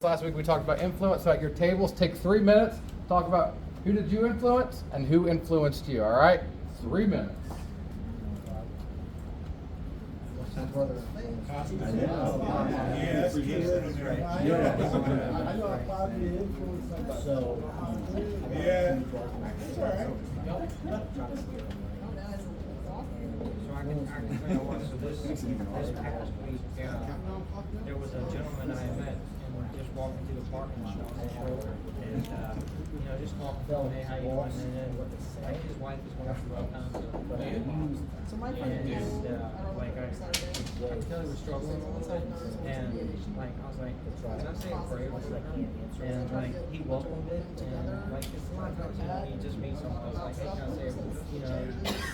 Last week we talked about influence. So at your tables, take 3 minutes. Talk about who did you influence and who influenced you. All right, 3 minutes. I know. Yes, I know I probably influenced somebody. So, yeah. It's all right. So I can tell you what, so this past week, there was a gentleman I met and just walking through the parking lot on the shoulder and, just talking to him, hey, how you doing? And then, like, his wife is going through all kinds of, and, I could tell he was struggling a little bit, and, like, I was like, can I say a prayer? And, like, he welcomed it, and, like, it's a lot of times, you just meet someone, I was like, hey, can I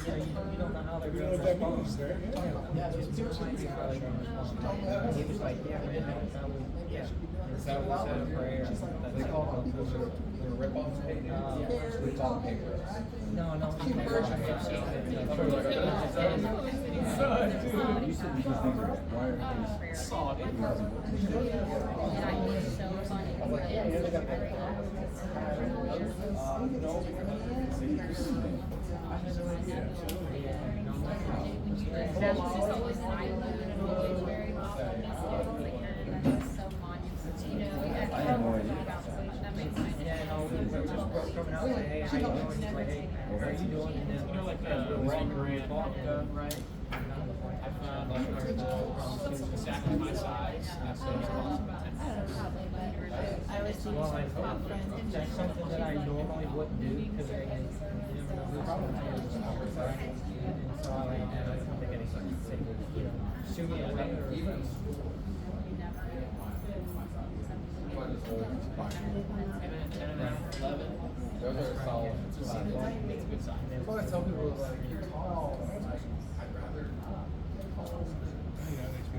say, you don't know how they're going to respond. Just do it like you're probably going to respond. And he was like, yeah, man, yeah. And so we said a prayer. They call them the rip-offs. We call them paper. No. You said you just think why Coming out and say, hey, how you doing? He's like, hey, how are you doing? And then, like, right? I found like exactly my size. So it costs about $10. Well, that's something that I normally wouldn't do because I never know who's going to do this. And so I don't think anything to say, shoot me a letter or even. Those are solid. It's a good sign. That's why I tell people, like, you're tall. I'd rather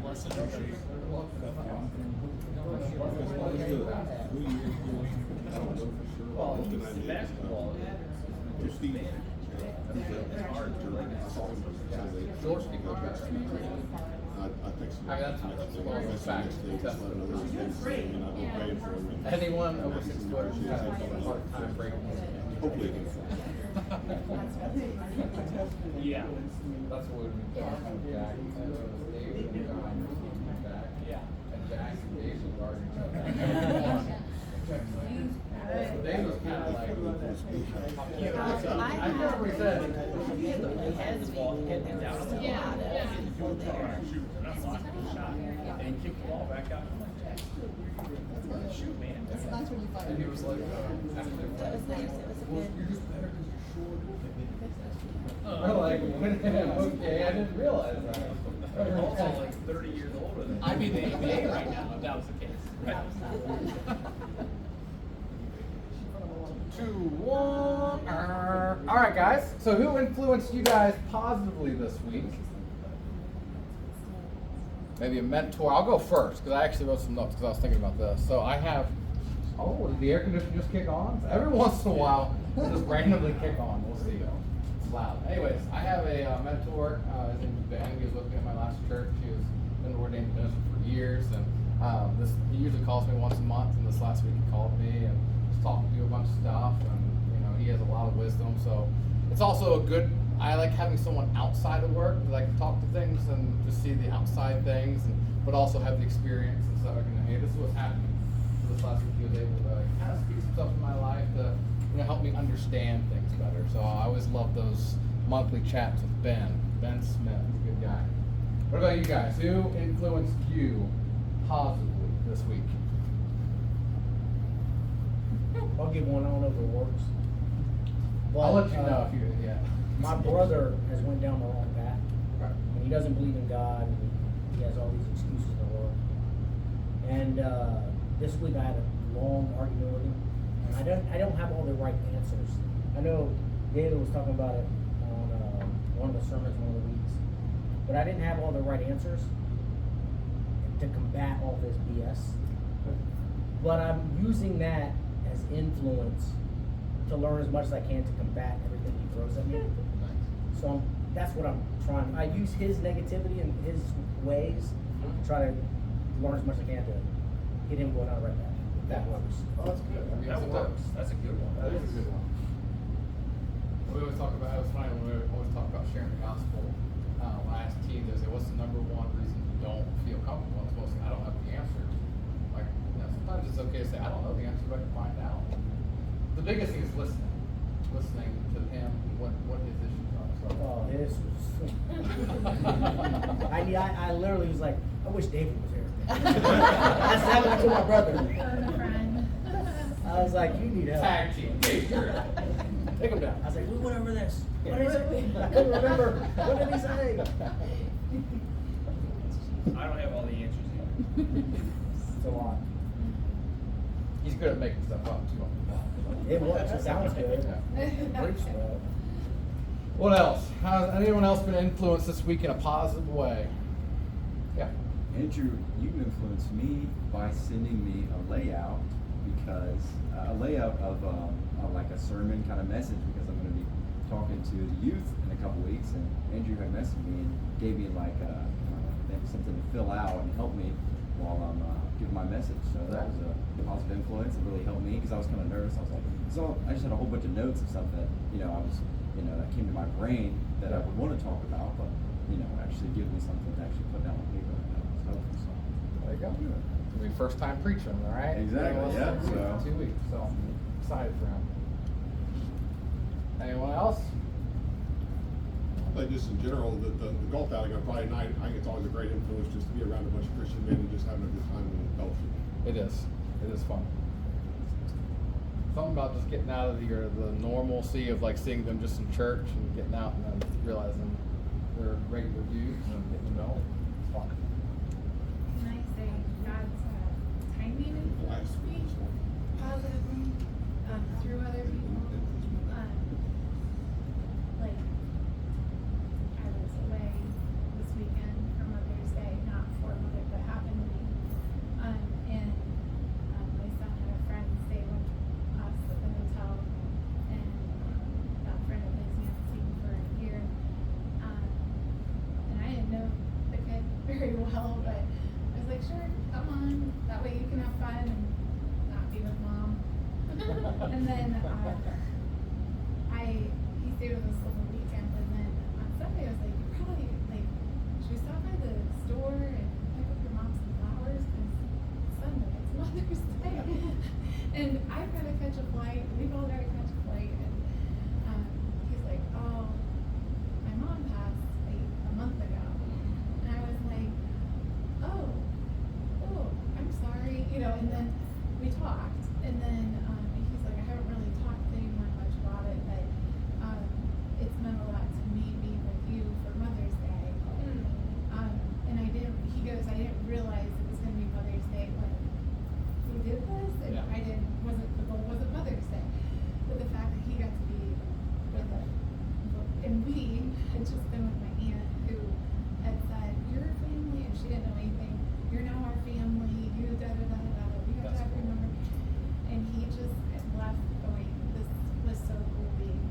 Less appreciated. Well, basketball. It's hard to George can go better. I mean, that's one of those facts. Anyone over 6 foot has a hard time breaking it. Hopefully. Yeah. That's what we've been talking Jack. Dave and John back. Yeah. And Jack and Dave were guarding each other. So Dave was kind of like, I remember he said, He had the ball, he had it down. Shoot, and I'm blocking the shot. And he kicked the ball back out. I'm like, Jack, shoot, man. and he was like, after the you're just better because you're short. We're like, okay, I didn't realize that. They're also like 30 years older than I'd be in the NBA right now if that was the case. 2, 1. All right, guys. So who influenced you guys positively this week? Maybe a mentor. I'll go first because I actually wrote some notes because I was thinking about this. So I have. Oh, did the air conditioner just kick on? Every once in a while, it'll just randomly kick on. We'll see. It's loud. Anyways, I have a mentor. His name is Ben. He was with me at my last church. He was been ordained minister for years, and he usually calls me once a month. And this last week he called me and was talking to me a bunch of stuff. And he has a lot of wisdom. So it's also a good. I like having someone outside of work that I can talk to things and just see the outside things, but also have the experience and stuff. Hey, this is what's happening. This last week he was able to kind of speak some stuff in my life to help me understand things better. So I always love those monthly chats with Ben Smith. He's a good guy. What about you guys? Who influenced you positively this week? I'll give one. I don't know if it works. I'll let you know if you. Yeah. My brother has went down the wrong path. Okay. And he doesn't believe in God. And he has all these excuses in the world. And this week I had a long argument with him, and I don't have all the right answers. I know David was talking about it on one of the sermons one of the weeks, but I didn't have all the right answers to combat all this BS. But I'm using that as influence to learn as much as I can to combat everything he throws at me. So that's what I'm trying. I use his negativity and his ways to try to learn as much as I can to get him going on right now. That works. Oh, that's good. That works. That's a good one. That is a good one. We always talk about, it was funny when we always talk about sharing the gospel. When I ask teens, I say, what's the number one reason you don't feel comfortable? It's mostly, I don't have the answer. Like, sometimes it's okay to say, I don't know the answer, but I can find out. The biggest thing is listening. Listening to him, what his issues are. So. Oh, his was. I literally was like, I wish David was here. I said that to my brother. I was like, you need help. Tag team. Hey, sure. Take him down. I was like, we went over this. What is it? I couldn't remember. What did he say? I don't have all the answers either. It's a lot. He's good at making stuff up too. It works. It sounds good. Preach well. What else? Has anyone else been influenced this week in a positive way? Yeah. Andrew, you influenced me by sending me a layout because a layout of like a sermon kind of message because I'm going to be talking to the youth in a couple weeks, and Andrew had messaged me and gave me like something to fill out and help me while I'm giving my message. So that was a positive influence. It really helped me because I was kind of nervous. I was like, so I just had a whole bunch of notes of stuff that that came to my brain that I would want to talk about, but actually give me something to actually put down on paper. And that was helpful. So. There you go. It'll be first time preaching, all right? Exactly, yeah, so. 2 weeks, so excited for him. Anyone else? I think just in general, the golf outing on Friday night, I think it's always a great influence just to be around a bunch of Christian men and just having a good time in fellowship. It is. It is fun. Something about just getting out of the normalcy of like seeing them just in church and getting out and then realizing they're regular dudes and getting to know. It's fun. Can I say God's timing Last me positively through other people? Like, I was away this weekend for Mother's Day, not for Mother, but happened to be. And my son had a friend stay with us at the hotel, and that friend of his he hadn't seen for a year. And I didn't know the kid very well, but I was like, sure, come on. That way you can have fun and not be with mom. And then he stayed with us the whole weekend, and then on Sunday I was like, you probably should we stop by the store and pick up your mom some flowers because Sunday it's Mother's Day. And I've got to catch a flight. We've all got to catch a flight, and he's like, oh, my mom passed a month ago, and I was like, oh, I'm sorry, and then we talked, and then he's like, I haven't really talked to anyone much about it, but it's meant a lot to me being with you for Mother's Day. And I didn't realize it was going to be Mother's Day when we did this, and Yeah. the goal wasn't Mother's Day, but the fact that he got to be with us, and we had just been with my aunt who had said, you're a family, and she didn't know anything, you're now our family, you da-da-da-da-da, we have That's to cool. remember. And he just left going, this was so cool being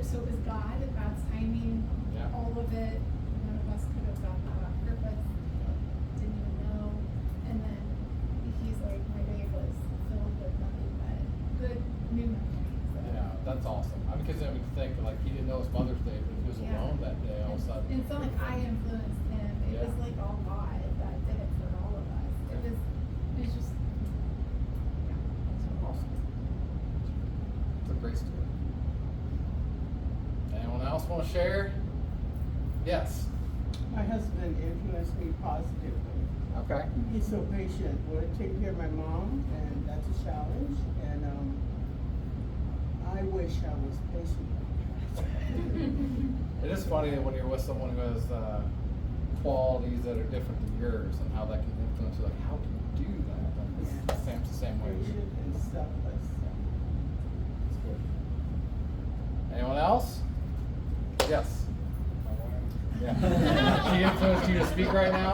so it was God's timing, Yeah. all of it. None of us could have done that on purpose. Didn't even know. And then he's like, my day was filled with nothing but good new memories. Yeah, that's awesome. Because I would think like he didn't know it was Mother's Day, but he was Yeah. alone that day all of a sudden. And it's not like I influenced him. It Yeah. was like all God that did it for all of us. It's just, yeah. That's awesome. It's a great story. Anyone else want to share? Yes. My husband influenced me positively. Okay. He's so patient. Would take care of my mom, and that's a challenge. And I wish I was patient. It is funny that when you're with someone who has qualities that are different than yours and how that can influence you. Like, how can you do that? Yeah. Sam's the same way. Patient and selfless. It's good. Anyone else? Yes. Yeah. She influenced you to speak right now?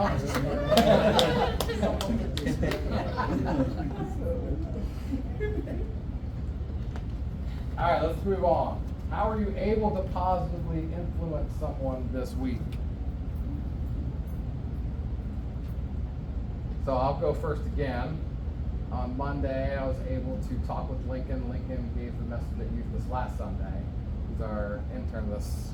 All right, let's move on. How are you able to positively influence someone this week? So I'll go first again. on Monday, I was able to talk with Lincoln. Lincoln gave the message at youth this last Sunday. He's our intern this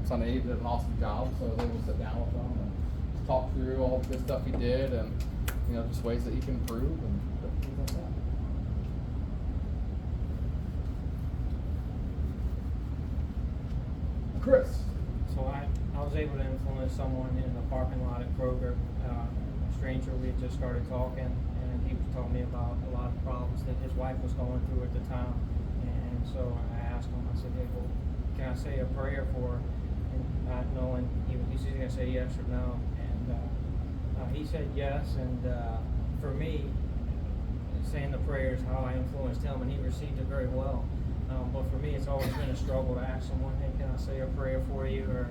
Sunday. He did an awesome job, so I was able to sit down with him and just talk through all the good stuff he did, and just ways that he can improve and things like that. Chris. So I was able to influence someone in the parking lot at Kroger, a stranger. We had just started talking, and he was telling me about a lot of problems that his wife was going through at the time. And so I asked him, I said, hey, well, can I say a prayer for her? And not knowing he's either going to say yes or no. And he said yes, and for me, saying the prayer is how I influenced him, and he received it very well. But for me, it's always been a struggle to ask someone, hey, can I say a prayer for you? Or,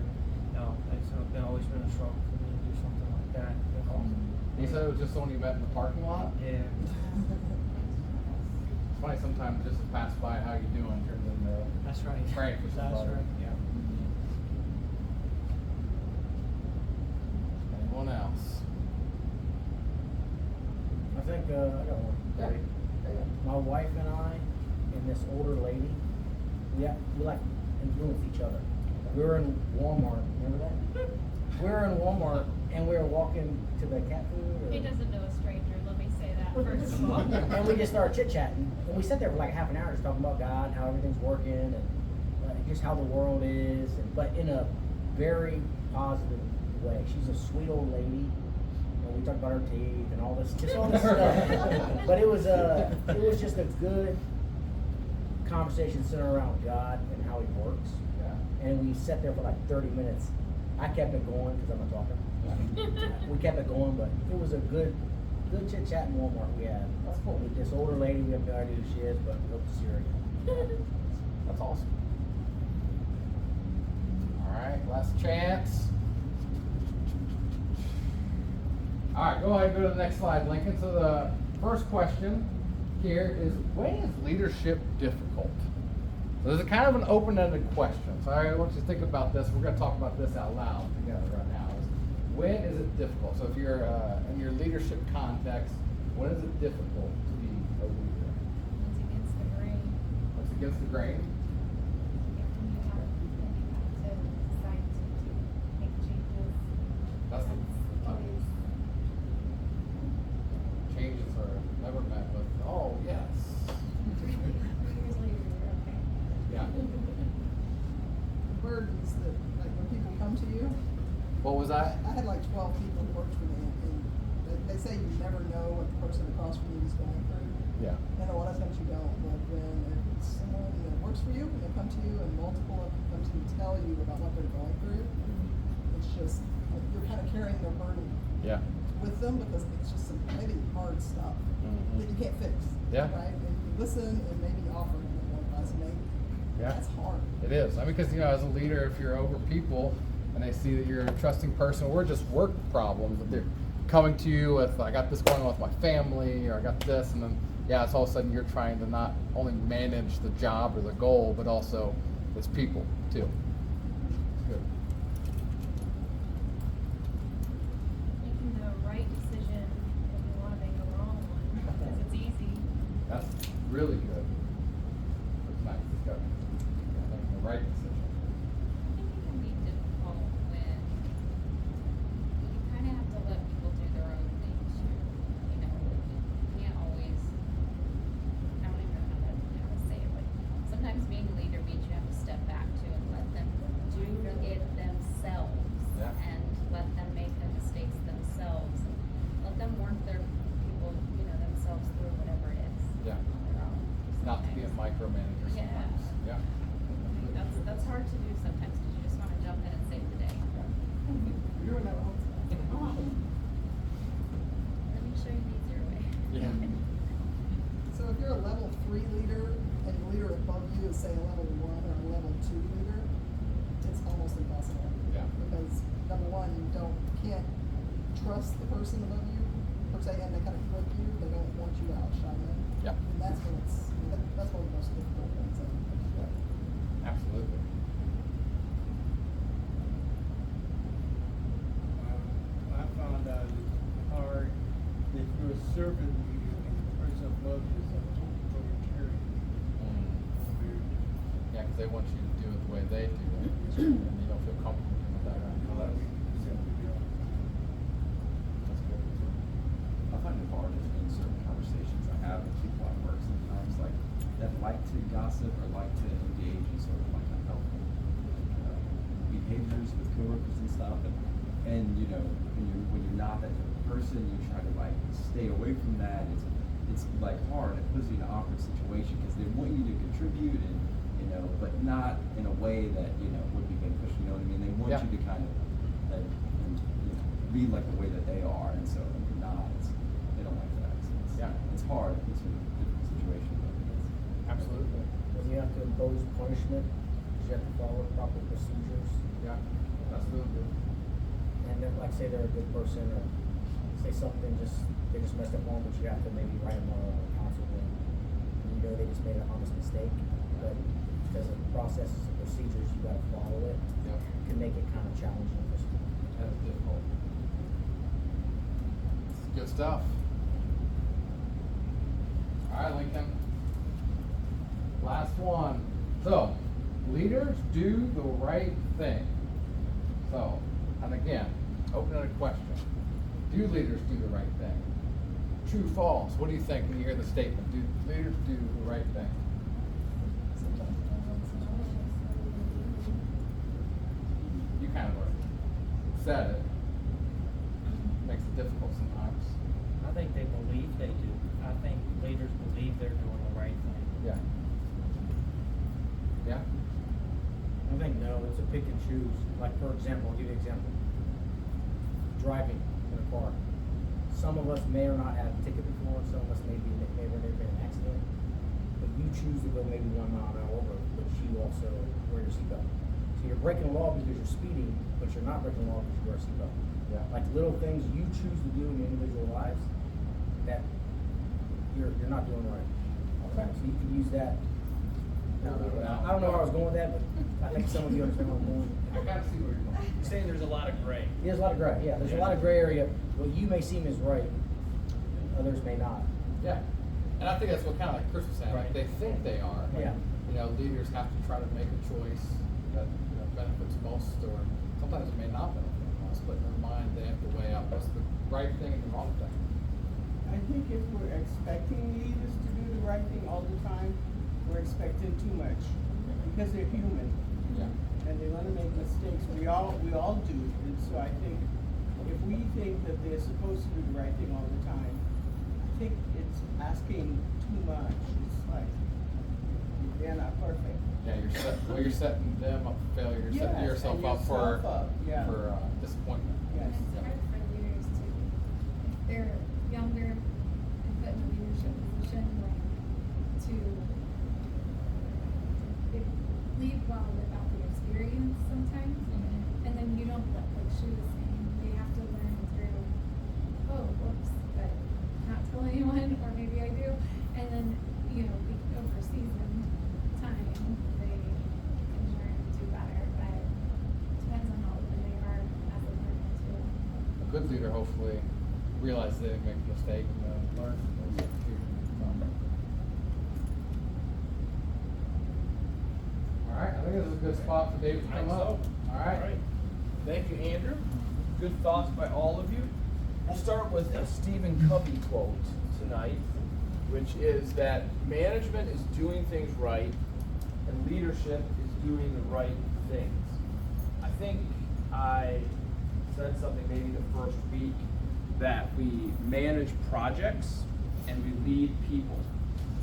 no, it's always been a struggle for me to do something like that. He said it was just someone you met in the parking lot? Yeah. It's funny sometimes just to pass by how you doing turns into That's right. praying for That's somebody. right, yeah. Anyone else? I think I got one. Yeah. My wife and I and this older lady, we like influence each other. We were in Walmart. Remember that? We were in Walmart and we were walking to the cat food. He doesn't know a stranger, let me say that first of all. And we just started chit chatting, and we sat there for like half an hour just talking about God, how everything's working, and just how the world is, but in a very positive way. She's a sweet old lady. And we talked about her teeth and all this stuff. But it was just a good conversation centered around God and how He works. Yeah. And we sat there for like 30 minutes. I kept it going because I'm a talker. We kept it going, but it was a good chit chat in Walmart we had. That's cool. With this older lady, we have no idea who she is, but we hope to see her again. That's awesome. All right, last chance. All right, go ahead and go to the next slide, Lincoln. So the first question here is, when is leadership difficult? So this is kind of an open-ended question. So I want you to think about this. We're going to talk about this out loud together right now. When is it difficult? So if you're in your leadership context, when is it difficult to be a leader? It's against the grain. What's against the grain? When you have to decide to make changes. That's the changes are never met with, oh, yes. 3 years later, you're okay. Yeah. Burdens that, like when people come to you. What was that? I had like 12 people that worked for me, and they say you never know what the person across from you is going through. Yeah. And a lot of times you don't. But when it's someone that works for you, and they come to you, and multiple of them come to you to tell you about what they're going through, it's just, like, you're kind of carrying their burden Yeah. with them because it's just some heavy, hard stuff that you can't fix. Yeah. Right? And you listen and maybe offer them advice, and Yeah. that's hard. It is. I mean, because, as a leader, if you're over people and they see that you're a trusting person, or just work problems, that they're coming to you with, I got this going on with my family, or I got this, and then, it's all of a sudden you're trying to not only manage the job or the goal, but also it's people, too. It's good. Making the right decision when you want to make a wrong one, because it's easy. That's really good. It's nice discussion. Making the right decision. I think it can be difficult when you kind of have to let people do their own thing too. You can't always, I don't even know how to say it, but sometimes being a leader means you have to step back too and let them do it themselves. Yeah. And let them make the mistakes themselves. And let them work their people, themselves through whatever it is. Yeah. On their own. Not to be a micromanager Yeah. sometimes. Yeah. That's hard to do sometimes because you just want to jump in and save the day. You're doing that all the time. Let me show you the easier way. Yeah. So if you're a level 3 leader and the leader above you is say a level 1 or a level 2 leader, it's almost impossible. Yeah. Because number one, you can't trust the person above you per se, and they kind of clip you. They don't want you to outshine them. Yeah. And that's when that's one of the most difficult things. Absolutely. I found out it's hard if you're a servant leader and the person because they want you to do it the way they do it, and you don't feel comfortable with that. Right? That's good. I find it hard in certain conversations I have with people at work sometimes, like, that like to gossip or like to engage in sort of like unhelpful behaviors with coworkers and stuff. And you know, when you're not that type of person, you try to like stay away from that. It's like hard. It puts you in an awkward situation because they want you to contribute and, you know, but not in a way that, you know, would be beneficial. You know what I mean? They want you to kind of like, you know, be like the way that they are, and so when you're not, they don't like that. So it's hard. It puts you in a difficult situation. But Absolutely. When you have to impose punishment, you have to follow proper procedures. Yeah. Absolutely. And then, like, say they're a good person, or say something they just messed up on, but you have to maybe write them a counsel them. And you know they just made an honest mistake, but because of the processes and procedures, you gotta follow it. Yeah. It can make it kind of challenging for some people. That's difficult. Good stuff. All right, Lincoln. Last one. So, leaders do the right thing. So, and again, open-ended question. Do leaders do the right thing? True, false. What do you think when you hear the statement? Do leaders do the right thing? You kind of already said it. Makes it difficult sometimes. I think they believe they do. I think leaders believe they're doing the right thing. Yeah. Yeah. I think no, it's a pick and choose. Like, for example, I'll give you an example. Driving in a car. Some of us may or not have a ticket before, some of us may have been in an accident. But you choose to go maybe 1 mile an hour over, but you also wear your seatbelt. So you're breaking the law because you're speeding, but you're not breaking the law because you wear a seatbelt. Yeah. Like little things you choose to do in your individual lives that you're not doing right. Okay. So you can use that. I don't know where I was going with that, but I think some of you understand what I'm going. I kind of see where you're going. You're saying there's a lot of gray. There's a lot of gray, yeah. There's a lot of gray area. What you may seem is right, others may not. Yeah. And I think that's what kind of like Chris was saying. Like they think they are. Yeah. You know, leaders have to try to make a choice that benefits most, or sometimes it may not benefit most. But in their mind, they have to weigh out what's the right thing and the wrong thing. I think if we're expecting leaders to do the right thing all the time, we're expecting too much, because they're human. Yeah. And they're gonna make mistakes. We all do. And so I think if we think that they're supposed to do the right thing all the time, I think it's asking too much. It's like they're not perfect. Yeah, you're setting them up for failure. You're setting Yes, yourself and up for yourself up, yeah. Disappointment. Yes. And it's hard for leaders to, if they're younger and put in a leadership position, like to lead well without the experience sometimes. And then you don't, like she was saying, they have to learn through, oh, whoops, but not tell anyone, or maybe I do. And then, over seasoned time, they can learn to do better, but it depends on how open they are as a learner too. A good leader hopefully realizes they didn't make a mistake and learn from those too. All right, I think this is a good spot for David to come up. All right. Thank you, Andrew. Good thoughts by all of you. We'll start with a Stephen Covey quote tonight, which is that management is doing things right and leadership is doing the right things. I think I said something maybe the first week that we manage projects and we lead people.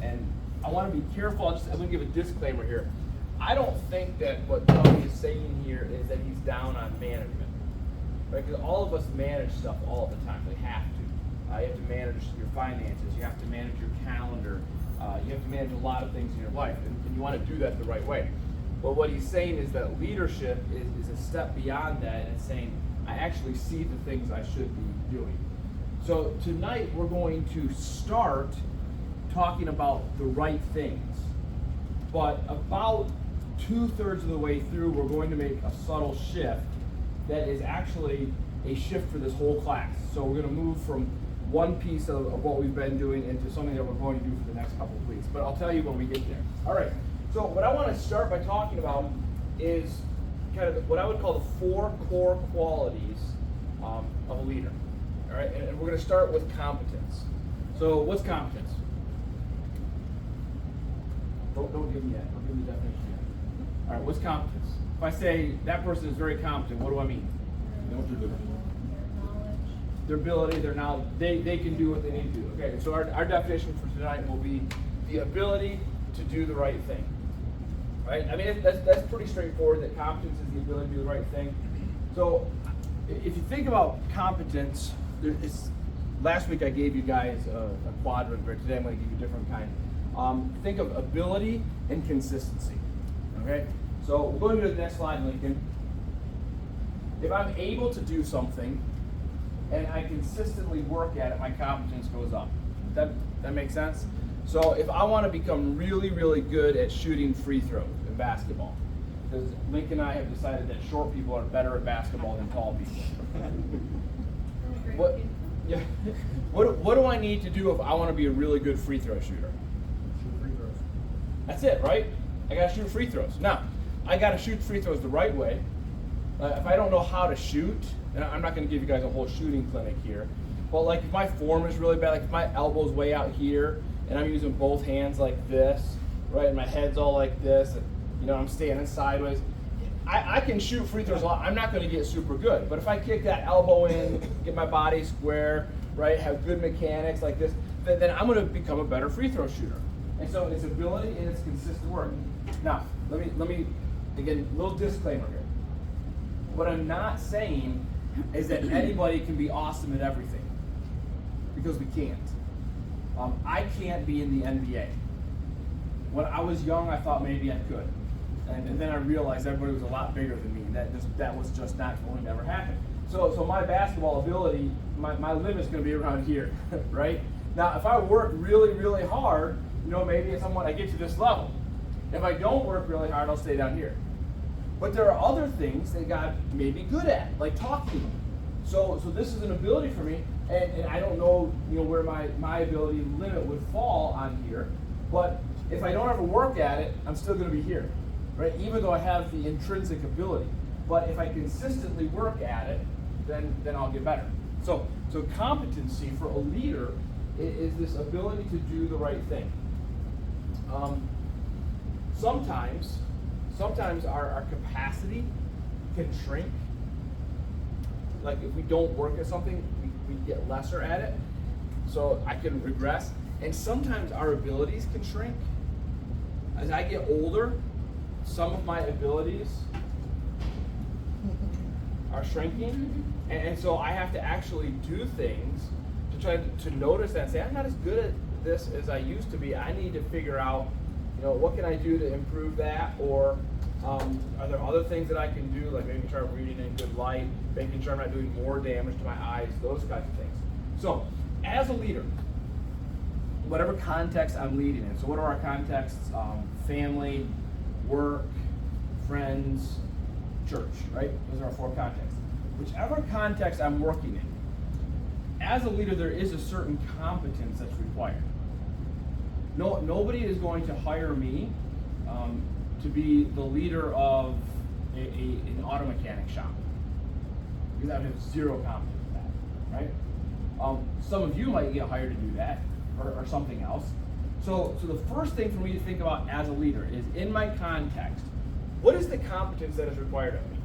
And I want to be careful. I'm going to give a disclaimer here. I don't think that what Tony is saying here is that he's down on management, right? Because all of us manage stuff all the time. We have to. You have to manage your finances. You have to manage your calendar. You have to manage a lot of things in your life, and you want to do that the right way. But what he's saying is that leadership is a step beyond that, and saying, I actually see the things I should be doing. So tonight we're going to start talking about the right things, but about 2/3 of the way through, we're going to make a subtle shift that is actually a shift for this whole class. So we're going to move from one piece of what we've been doing into something that we're going to do for the next couple of weeks. But I'll tell you when we get there. All right. So what I want to start by talking about is kind of what I would call the 4 core qualities of a leader. All right, and we're going to start with competence. So what's competence? Don't give me that. Don't give me the definition yet. All right, what's competence? If I say that person is very competent, what do I mean? You know what they're doing. Their ability, their knowledge, they can do what they need to do. Okay, so our definition for tonight will be the ability to do the right thing. Right? I mean, that's pretty straightforward, that competence is the ability to do the right thing. So if you think about competence, last week I gave you guys a quadrant, but today I'm going to give you a different kind. Think of ability and consistency. Okay? So we'll go to the next slide, Lincoln. If I'm able to do something and I consistently work at it, my competence goes up. That makes sense? So if I want to become really, really good at shooting free throws in basketball, because Lincoln and I have decided that short people are better at basketball than tall people. What do I need to do if I want to be a really good free throw shooter? Shoot free throws. That's it, right? I got to shoot free throws. Now, I got to shoot free throws the right way. If I don't know how to shoot, and I'm not going to give you guys a whole shooting clinic here, but like if my form is really bad, like if my elbow's way out here, and I'm using both hands like this, right, and my head's all like this, and I'm standing sideways, I can shoot free throws a lot. I'm not going to get super good, but if I kick that elbow in, get my body square, right, have good mechanics like this, then I'm going to become a better free throw shooter. And so it's ability and it's consistent work. Now, let me again, little disclaimer here. What I'm not saying is that anybody can be awesome at everything, because we can't. I can't be in the NBA. When I was young, I thought maybe I could. And then I realized everybody was a lot bigger than me. That was just not going to ever happen. So my basketball ability, my limit's going to be around here, right? Now, if I work really, really hard, maybe at some point I get to this level. If I don't work really hard, I'll stay down here. But there are other things that God may be good at, like talking. So this is an ability for me, and I don't know, where my ability limit would fall on here. But if I don't ever work at it, I'm still going to be here, right? Even though I have the intrinsic ability. But if I consistently work at it, then I'll get better. So competency for a leader is this ability to do the right thing. Sometimes our capacity can shrink. Like if we don't work at something, we get lesser at it. So I can regress. And sometimes our abilities can shrink. As I get older, some of my abilities are shrinking. And so I have to actually do things to try to notice that and say, I'm not as good at this as I used to be. I need to figure out, what can I do to improve that? Or are there other things that I can do, like making sure I'm reading in good light, making sure I'm not doing more damage to my eyes, those kinds of things. So, as a leader, whatever context I'm leading in, so what are our contexts? Family, work, friends, church, right? Those are our 4 contexts. Whichever context I'm working in, as a leader, there is a certain competence that's required. Nobody is going to hire me to be the leader of an auto mechanic shop, because I have zero competence in that, right? Some of you might get hired to do that, or something else. So the first thing for me to think about as a leader is, in my context, what is the competence that is required of me?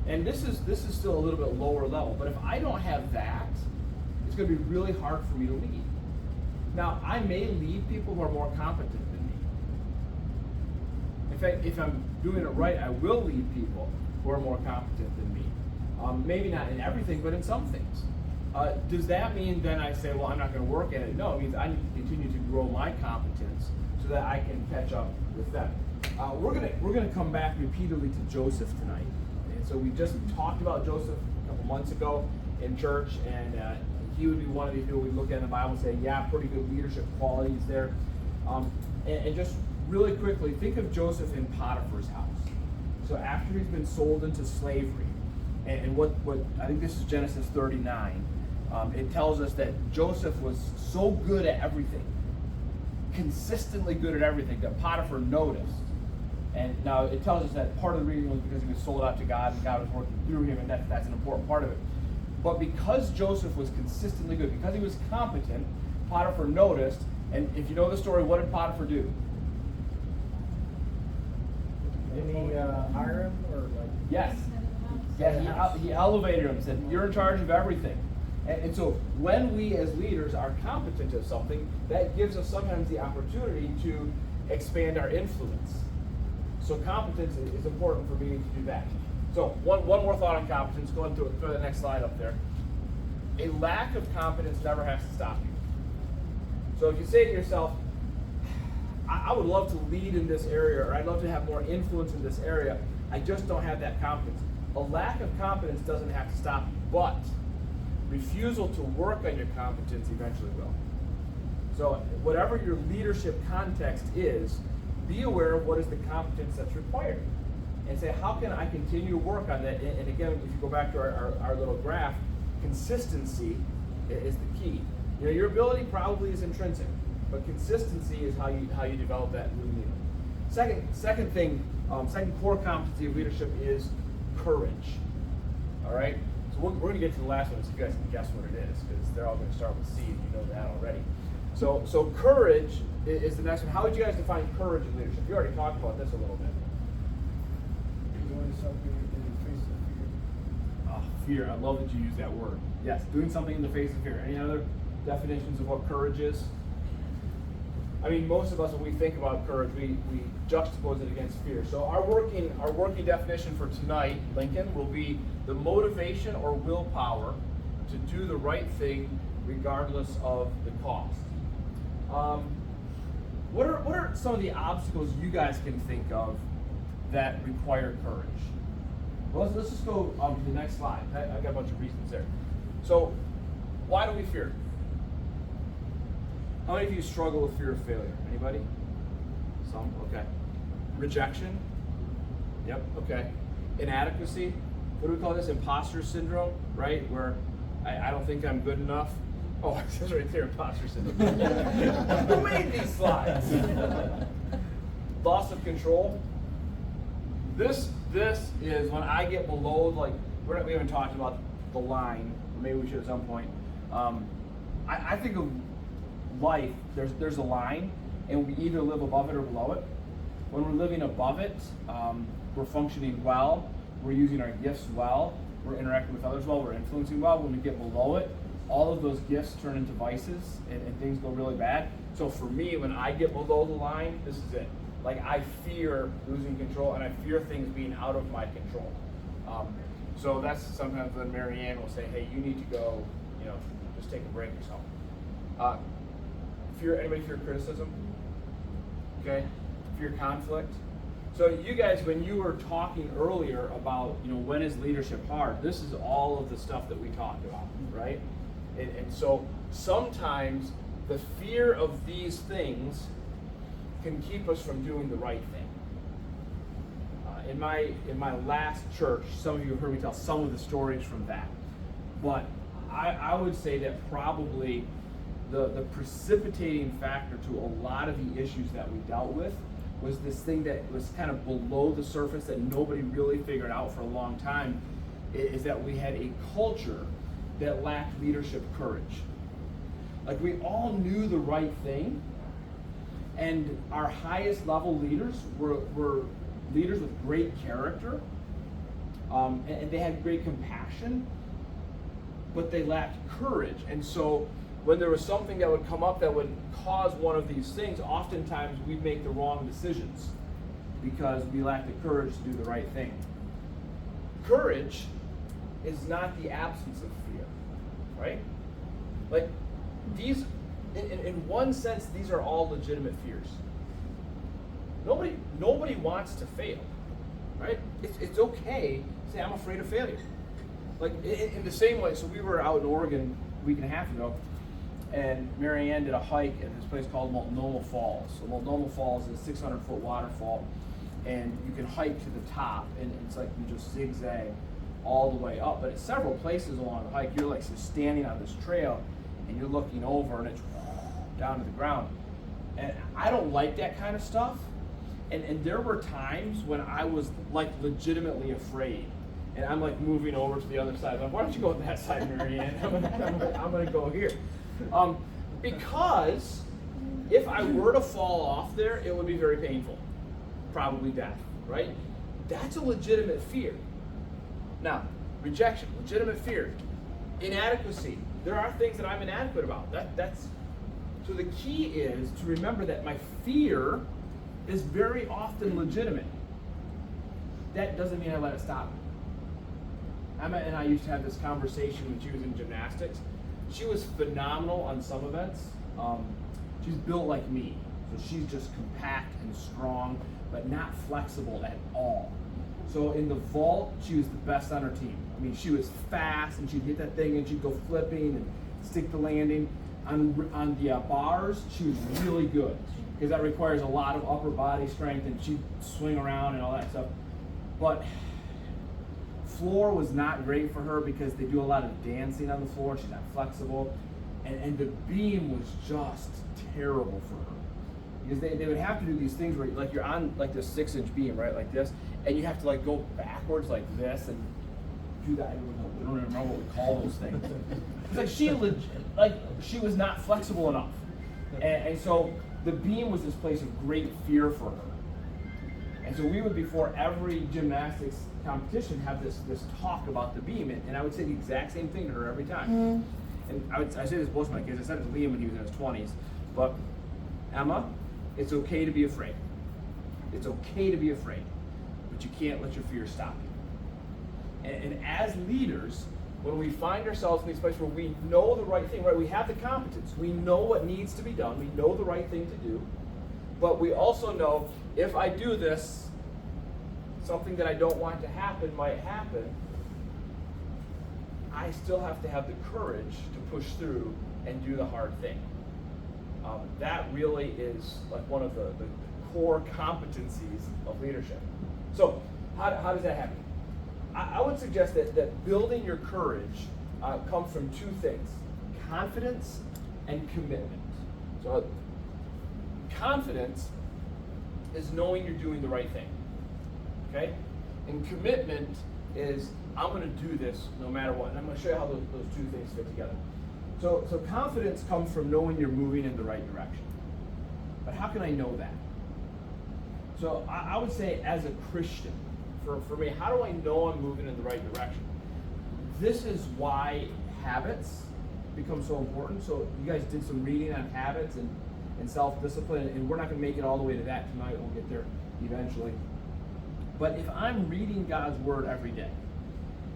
And this is still a little bit lower level, but if I don't have that, it's going to be really hard for me to lead. Now, I may lead people who are more competent than me. In fact, if I'm doing it right, I will lead people who are more competent than me. Maybe not in everything, but in some things. Does that mean then I say, well, I'm not going to work at it? No, it means I need to continue to grow my competence so that I can catch up with them. We're gonna come back repeatedly to Joseph tonight. And so we just talked about Joseph a couple months ago in church, and he would be one of these people we look at in the Bible and say, yeah, pretty good leadership qualities there. And just really quickly, think of Joseph in Potiphar's house. So after he's been sold into slavery, and what I think this is Genesis 39, it tells us that Joseph was so good at everything. consistently good at everything that Potiphar noticed. And now it tells us that part of the reason was because he was sold out to God and God was working through him, and that's an important part of it. But because Joseph was consistently good, because he was competent, Potiphar noticed, and if you know the story, what did Potiphar do? Didn't he hire him or like? Yes. Yeah, he elevated him, said, you're in charge of everything. And so when we as leaders are competent at something, that gives us sometimes the opportunity to expand our influence. So competence is important for me to do that. So one more thought on competence, going through the next slide up there. A lack of competence never has to stop you. So if you say to yourself, I would love to lead in this area, or I'd love to have more influence in this area, I just don't have that competence. A lack of competence doesn't have to stop you, but refusal to work on your competence eventually will. So whatever your leadership context is, be aware of what is the competence that's required. And say, how can I continue to work on that? And again, if you go back to our little graph, consistency is the key. You know, your ability probably is intrinsic, but consistency is how you develop that new leader. Second core competency of leadership is courage. All right? So we're going to get to the last one, so you guys can guess what it is, because they're all going to start with C, and you know that already. So courage is the next one. How would you guys define courage in leadership? You already talked about this a little bit. Doing something in the face of fear. Oh, fear. I love that you use that word. Yes, doing something in the face of fear. Any other definitions of what courage is? I mean, most of us, when we think about courage, we juxtapose it against fear. So our working definition for tonight, Lincoln, will be the motivation or willpower to do the right thing regardless of the cost. What are some of the obstacles you guys can think of that require courage? Well, let's just go to the next slide. I've got a bunch of reasons there. So, why do we fear? How many of you struggle with fear of failure? Anybody? Some? Okay. Rejection? Yep, okay. Inadequacy? What do we call this? Imposter syndrome, right? Where I don't think I'm good enough. Oh, it says right there, imposter syndrome. Who made these slides? Loss of control. This is when I get below, like, we haven't talked about the line. Maybe we should at some point. I think of life, there's a line, and we either live above it or below it. When we're living above it, we're functioning well, we're using our gifts well, we're interacting with others well, we're influencing well. When we get below it, all of those gifts turn into vices, and things go really bad. So for me, when I get below the line, this is it. Like, I fear losing control, and I fear things being out of my control. So that's sometimes when Mary Ann will say, hey, you need to go, just take a break or something. Anybody fear criticism? Okay? Fear conflict? So you guys, when you were talking earlier about, when is leadership hard, this is all of the stuff that we talked about, right? And so sometimes the fear of these things can keep us from doing the right thing. In my last church, some of you have heard me tell some of the stories from that. But I would say that probably the precipitating factor to a lot of the issues that we dealt with was this thing that was kind of below the surface that nobody really figured out for a long time, is that we had a culture that lacked leadership courage. Like, we all knew the right thing, and our highest level leaders were leaders with great character, and they had great compassion, but they lacked courage. And so when there was something that would come up that would cause one of these things, oftentimes we'd make the wrong decisions because we lacked the courage to do the right thing. Courage is not the absence of fear, right? Like, these, in one sense, these are all legitimate fears. Nobody wants to fail, right? It's okay to say, I'm afraid of failure. Like, in the same way, so we were out in Oregon a week and a half ago, and Mary Ann did a hike at this place called Multnomah Falls. So Multnomah Falls is a 600-foot waterfall, and you can hike to the top, and it's like you just zigzag all the way up. But at several places along the hike, you're like just standing on this trail, and you're looking over, and it's down to the ground. And I don't like that kind of stuff. And there were times when I was like legitimately afraid. And I'm like moving over to the other side. I'm like, why don't you go on that side, Marianne? I'm gonna go here. Because if I were to fall off there, it would be very painful. Probably death, right? That's a legitimate fear. Now, rejection, legitimate fear. Inadequacy. There are things that I'm inadequate about. So the key is to remember that my fear is very often legitimate. That doesn't mean I let it stop me. Emma and I used to have this conversation when she was in gymnastics. She was phenomenal on some events. She's built like me, so she's just compact and strong, but not flexible at all. So in the vault, she was the best on her team. I mean, she was fast, and she'd hit that thing, and she'd go flipping and stick the landing. On the bars, she was really good, because that requires a lot of upper body strength, and she'd swing around and all that stuff. But floor was not great for her because they do a lot of dancing on the floor. She's not flexible. And the beam was just terrible for her. Because they would have to do these things where like you're on like this 6-inch beam, right, like this, and you have to like go backwards like this and do that. I don't even remember what we call those things. It's like she was not flexible enough. And so the beam was this place of great fear for her. And so we would, before every gymnastics competition, have this talk about the beam, and I would say the exact same thing to her every time. And I say this to both of my kids. I said it to Liam when he was in his 20s. But Emma, it's okay to be afraid. It's okay to be afraid, but you can't let your fear stop you. And as leaders, when we find ourselves in these places where we know the right thing, right? We have the competence. We know what needs to be done. We know the right thing to do. But we also know if I do this, something that I don't want to happen might happen. I still have to have the courage to push through and do the hard thing. That really is like one of the core competencies of leadership. So how does that happen? I would suggest that building your courage comes from two things: confidence and commitment. So confidence is knowing you're doing the right thing, okay? And commitment is, I'm going to do this no matter what. And I'm going to show you how those two things fit together. So confidence comes from knowing you're moving in the right direction. But how can I know that? So I would say, as a Christian, for me, how do I know I'm moving in the right direction? This is why habits become so important. So you guys did some reading on habits and self-discipline, and we're not going to make it all the way to that tonight. We'll get there eventually. But if I'm reading God's Word every day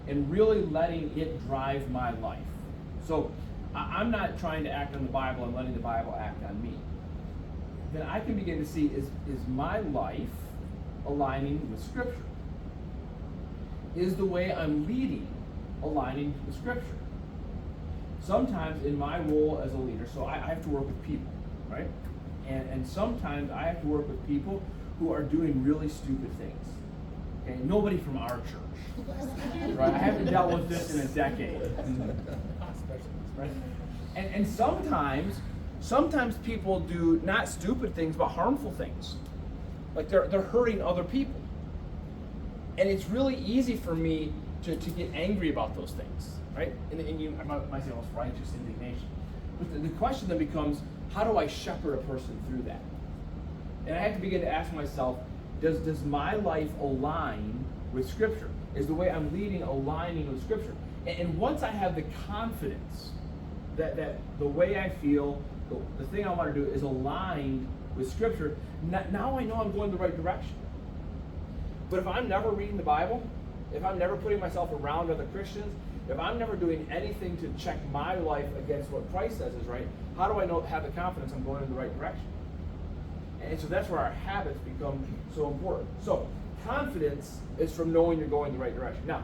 and really letting it drive my life, so I'm not trying to act on the Bible, I'm letting the Bible act on me, then I can begin to see, is my life aligning with Scripture? Is the way I'm leading aligning with Scripture? Sometimes in my role as a leader, so I have to work with people, right? And sometimes I have to work with people who are doing really stupid things. Okay, nobody from our church, right? I haven't dealt with this in a decade, right? And sometimes people do not stupid things, but harmful things. Like they're hurting other people. And it's really easy for me to get angry about those things, right? And you, I might say almost righteous indignation. But the question then becomes, how do I shepherd a person through that? And I have to begin to ask myself, does my life align with Scripture? Is the way I'm leading aligning with Scripture? And once I have the confidence that the way I feel, the thing I want to do is aligned with Scripture, now I know I'm going the right direction. But if I'm never reading the Bible, if I'm never putting myself around other Christians, if I'm never doing anything to check my life against what Christ says is right, how do I have the confidence I'm going in the right direction? And so that's where our habits become so important. So confidence is from knowing you're going the right direction. Now,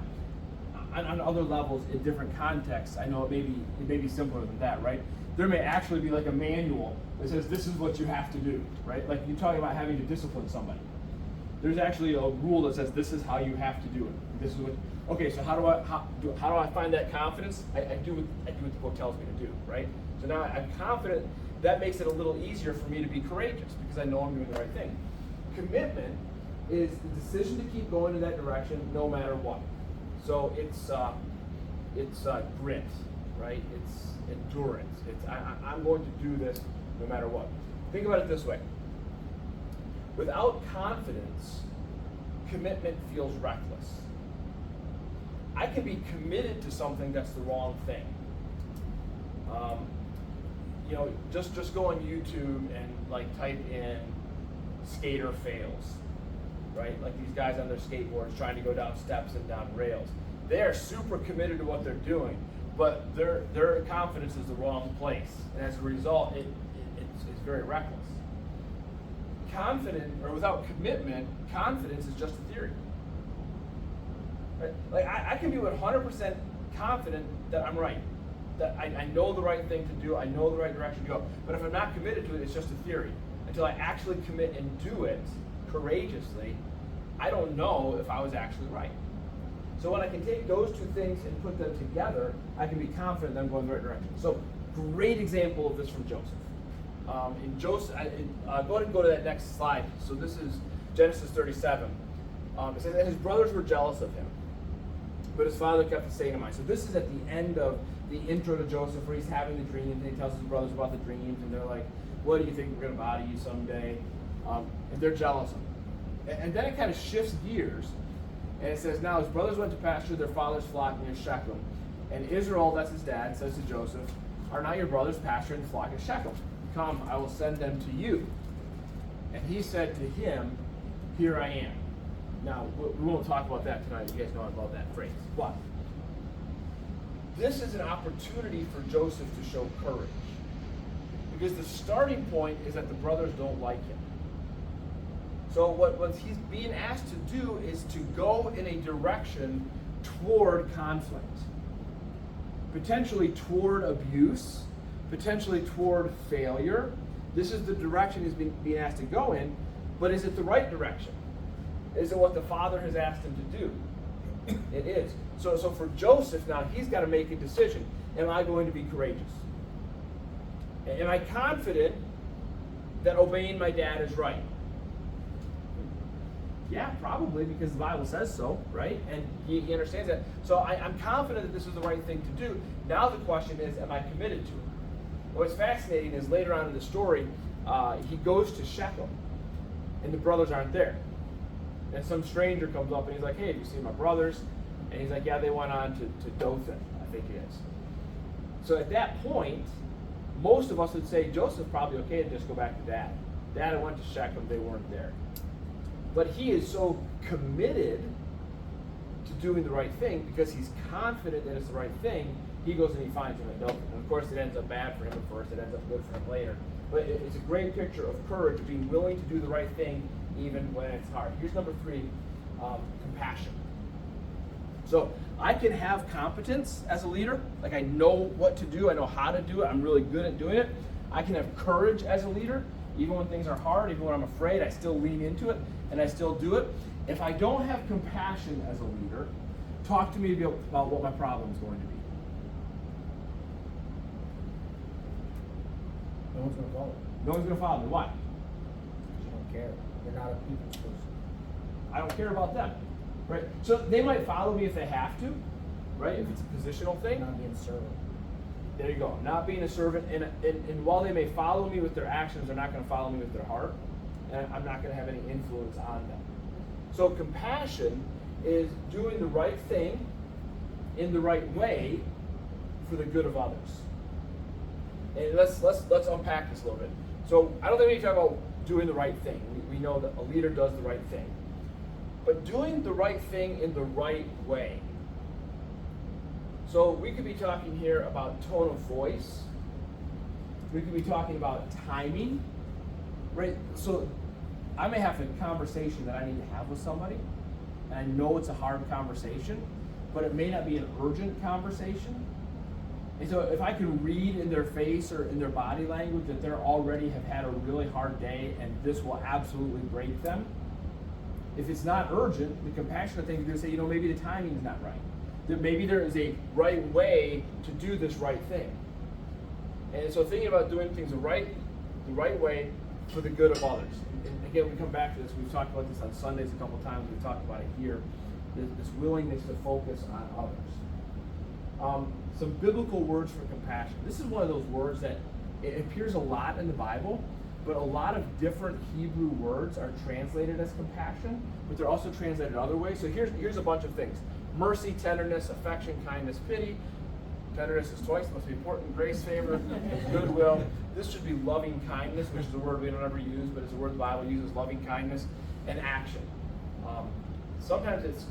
on other levels, in different contexts, I know it may be simpler than that, right? There may actually be like a manual that says this is what you have to do, right? Like you're talking about having to discipline somebody. There's actually a rule that says this is how you have to do it. This is what. Okay, so how do I find that confidence? I do what the book tells me to do, right? So now I'm confident that makes it a little easier for me to be courageous because I know I'm doing the right thing. Commitment is the decision to keep going in that direction no matter what. So it's grit, right? It's endurance. I'm going to do this no matter what. Think about it this way. Without confidence, commitment feels reckless. I can be committed to something that's the wrong thing. Just go on YouTube and like type in skater fails, right? Like these guys on their skateboards trying to go down steps and down rails. They are super committed to what they're doing, but their confidence is the wrong place, and as a result, it's very reckless. Without commitment, confidence is just a theory. Right? Like I can be 100% confident that I'm right, that I know the right thing to do, I know the right direction to go. But if I'm not committed to it, it's just a theory. Until I actually commit and do it courageously, I don't know if I was actually right. So when I can take those two things and put them together, I can be confident that I'm going the right direction. So great example of this from Joseph. Go ahead and go to that next slide. So this is Genesis 37. It says that his brothers were jealous of him, but his father kept the saying in mind. So this is at the end of the intro to Joseph, where he's having the dreams, and he tells his brothers about the dreams, and they're like, "What do you think we're going to body you someday?" And they're jealous of him. And then it kind of shifts gears, and it says, "Now his brothers went to pasture their father's flock near Shechem, and Israel, that's his dad, says to Joseph, 'Are not your brothers pasturing the flock at Shechem? Come, I will send them to you.' And he said to him, 'Here I am.'" Now, we won't talk about that tonight. You guys know I love that phrase. But this is an opportunity for Joseph to show courage. Because the starting point is that the brothers don't like him. So what he's being asked to do is to go in a direction toward conflict. Potentially toward abuse, potentially toward failure. This is the direction he's being asked to go in, but is it the right direction? Is it what the father has asked him to do? It is. So for Joseph now, he's got to make a decision. Am I going to be courageous? Am I confident that obeying my dad is right? Yeah, probably, because the Bible says so, right? And he understands that. So I'm confident that this is the right thing to do. Now the question is, am I committed to it? What's fascinating is later on in the story, he goes to Shechem, and the brothers aren't there. And some stranger comes up and he's like, "Hey, have you seen my brothers?" And he's like, "Yeah, they went on to Dothan," I think it is. So at that point, most of us would say Joseph probably okay to just go back to Dad. Dad went to Shechem, they weren't there. But he is so committed to doing the right thing because he's confident that it's the right thing. He goes and he finds him at Dothan. And of course, it ends up bad for him at first. It ends up good for him later. But it's a great picture of courage, being willing to do the right thing even when it's hard. Here's number 3, compassion. So I can have competence as a leader. Like I know what to do. I know how to do it. I'm really good at doing it. I can have courage as a leader. Even when things are hard, even when I'm afraid, I still lean into it and I still do it. If I don't have compassion as a leader, talk to me about what my problem is going to be. No one's going to follow. No one's going to follow me. Why? You don't care. You're not a people's person. I don't care about them. Right? So they might follow me if they have to, right? If it's a positional thing. Not being a servant. There you go. Not being a servant. And while they may follow me with their actions, they're not going to follow me with their heart. And I'm not going to have any influence on them. So compassion is doing the right thing in the right way for the good of others. And let's unpack this a little bit. So I don't think we need to talk about doing the right thing. We know that a leader does the right thing. But doing the right thing in the right way. So we could be talking here about tone of voice. We could be talking about timing. Right? So I may have a conversation that I need to have with somebody, and I know it's a hard conversation, but it may not be an urgent conversation. And so if I can read in their face or in their body language that they already have had a really hard day and this will absolutely break them, if it's not urgent, the compassionate thing to do is say, maybe the timing is not right. That maybe there is a right way to do this right thing. And so thinking about doing things the right way for the good of others. And again, we come back to this. We've talked about this on Sundays a couple times. We've talked about it here. This willingness to focus on others. Some biblical words for compassion. This is one of those words that it appears a lot in the Bible, but a lot of different Hebrew words are translated as compassion, but they're also translated other ways. So here's a bunch of things. Mercy, tenderness, affection, kindness, pity. Tenderness is twice, must be important. Grace, favor, goodwill. This should be loving kindness, which is a word we don't ever use, but it's a word the Bible uses, loving kindness, and action. Sometimes it's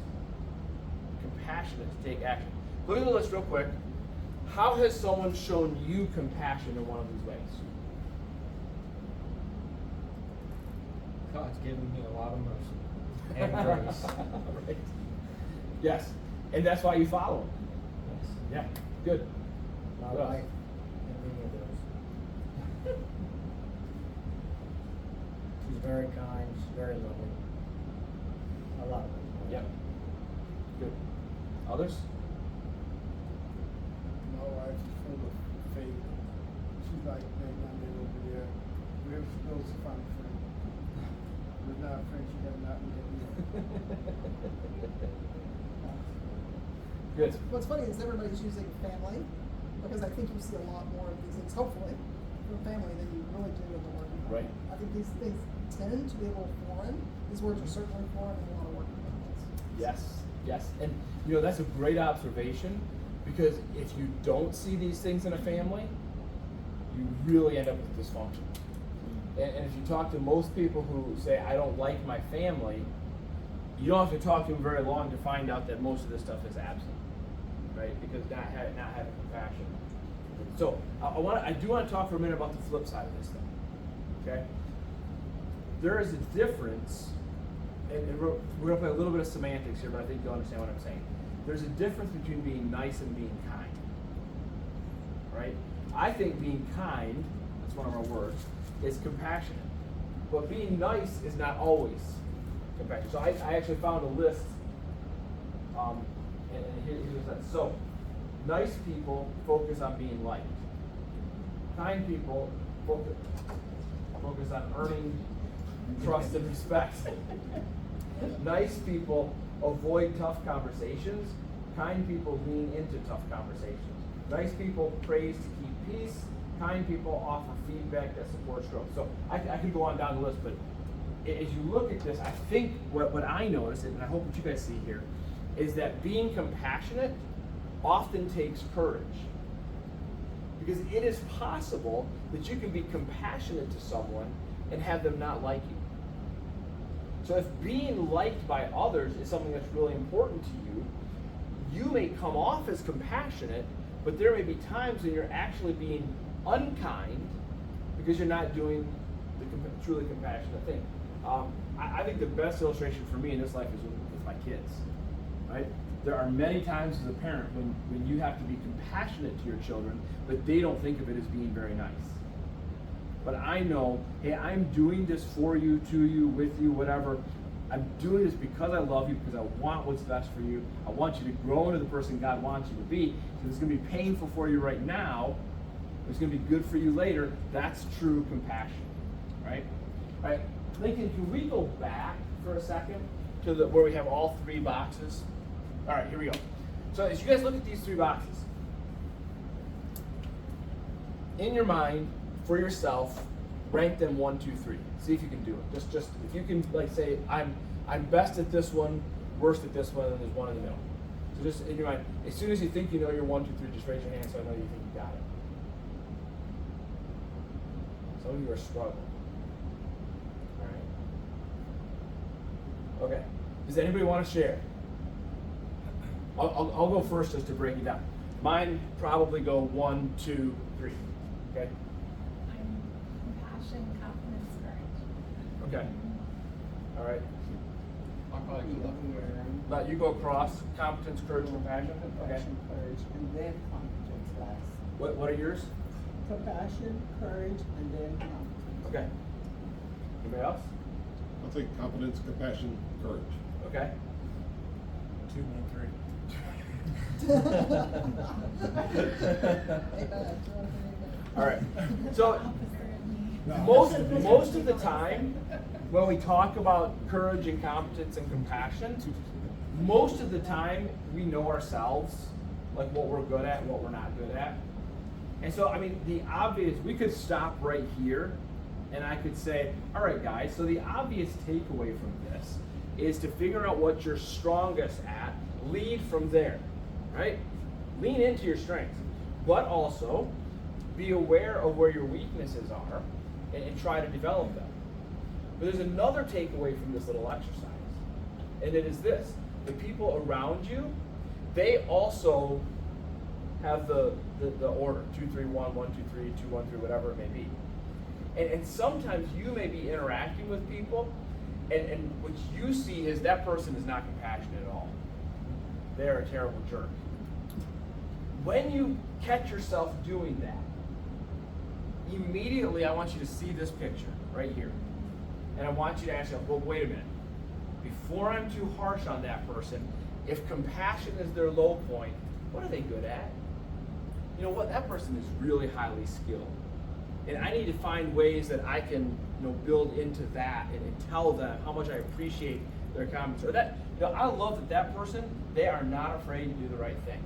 compassionate to take action. Look at the list real quick. How has someone shown you compassion in one of these ways? God's given me a lot of mercy and grace. Right. Yes, and that's why you follow him. Yes. Yeah, good. My What else? wife and many of those. She's very kind, she's very loving. A lot of them. Yep. Good. Others? My wife is full of faith. She's like that young lady over there. We're supposed to find a friend. We're not a friend, she has not met yet. Good. What's funny is everybody's using family, because I think you see a lot more of these things, hopefully, from family than you really do in the working world. Right. I think these things tend to be a little foreign. These words are certainly foreign in a lot of working families. Yes. And that's a great observation, because if you don't see these things in a family, you really end up with dysfunction. And if you talk to most people who say, I don't like my family, you don't have to talk to them very long to find out that most of this stuff is absent, right? Because not having compassion. So I do want to talk for a minute about the flip side of this thing, okay? There is a difference, and we're going to play a little bit of semantics here, but I think you'll understand what I'm saying. There's a difference between being nice and being kind, right? I think being kind, that's one of our words, is compassionate. But being nice is not always compassionate. So I actually found a list, and here's that. So, nice people focus on being liked. Kind people focus on earning trust and respect. Nice people avoid tough conversations. Kind people lean into tough conversations. Nice people praise to keep peace. Kind people offer feedback that supports growth. So I could go on down the list, but as you look at this, I think what I notice, and I hope what you guys see here, is that being compassionate often takes courage. Because it is possible that you can be compassionate to someone and have them not like you. So if being liked by others is something that's really important to you, you may come off as compassionate, but there may be times when you're actually being unkind because you're not doing the truly compassionate thing. I think the best illustration for me in this life is with my kids, right? There are many times as a parent when you have to be compassionate to your children, but they don't think of it as being very nice. But I know, hey, I'm doing this for you, to you, with you, whatever. I'm doing this because I love you, because I want what's best for you. I want you to grow into the person God wants you to be. So it's going to be painful for you right now. It's going to be good for you later. That's true compassion, right? All right, Lincoln, can we go back for a second to where we have all three boxes? All right, here we go. So as you guys look at these three boxes, in your mind, for yourself, rank them 1, 2, 3. See if you can do it. Just if you can, like, say I'm best at this one, worst at this one, and there's one in the middle. So just in your mind, as soon as you think you know your 1, 2, 3, just raise your hand so I know you think you got it. Some of you are struggling. All right. Okay. Does anybody want to share? I'll go first just to break it down. Mine probably go 1, 2, 3. Okay. I'm compassion, confidence, courage. Okay. All right. I'll probably go left. Now you go across competence, courage, compassion. Okay. Compassion, courage, and then competence last. What are yours? Compassion, courage, and then competence. Okay. Anybody else? I'll take confidence, compassion, courage. Okay. 2, 1, 3. Amen. All right. So most of the time, when we talk about courage and competence and compassion, most of the time we know ourselves, like what we're good at and what we're not good at. And so, I mean, the obvious, we could stop right here and I could say, all right, guys, so the obvious takeaway from this is to figure out what you're strongest at, lead from there, right? Lean into your strengths, but also be aware of where your weaknesses are and try to develop them. But there's another takeaway from this little exercise, and it is this. The people around you, they also have the order, 2, 3, 1, 1, 2, 3, 2, 1, 3, whatever it may be. And sometimes you may be interacting with people, and what you see is that person is not compassionate at all. They're a terrible jerk. When you catch yourself doing that, immediately I want you to see this picture right here. And I want you to ask yourself, well, wait a minute. Before I'm too harsh on that person, if compassion is their low point, what are they good at? You know what? That person is really highly skilled. And I need to find ways that I can, build into that and tell them how much I appreciate their comments. Or that, I love that person, they are not afraid to do the right thing.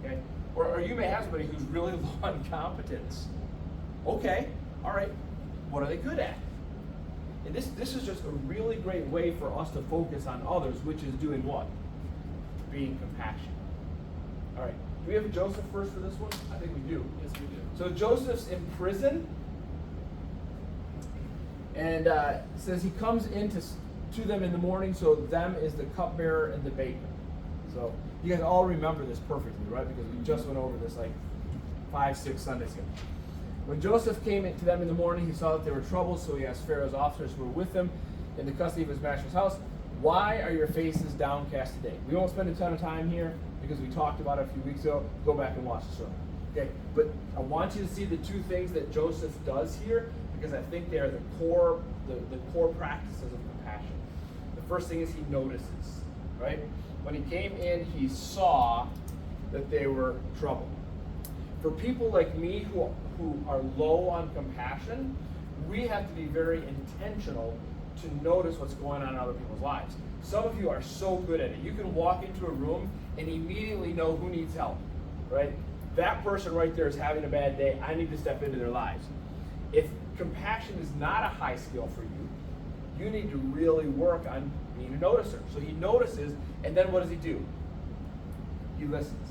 Okay? Or you may have somebody who's really low on competence. Okay, all right, what are they good at? And this is just a really great way for us to focus on others, which is doing what? Being compassionate. All right, do we have Joseph first for this one? I think we do. Yes, we do. So Joseph's in prison, and it says he comes into to them in the morning, so them is the cupbearer and the baker. So you guys all remember this perfectly, right? Because we just went over this like 5-6 Sundays ago. When Joseph came to them in the morning, he saw that they were troubled, so he asked Pharaoh's officers who were with him in the custody of his master's house, why are your faces downcast today? We won't spend a ton of time here because we talked about it a few weeks ago. Go back and watch the sermon. Okay, but I want you to see the two things that Joseph does here because I think they are the core practices of compassion. The first thing is he notices, right? When he came in, he saw that they were troubled. For people like me who are low on compassion, we have to be very intentional to notice what's going on in other people's lives. Some of you are so good at it. You can walk into a room and immediately know who needs help, right? That person right there is having a bad day. I need to step into their lives. If compassion is not a high skill for you, you need to really work on being a noticer. So he notices, and then what does he do? He listens.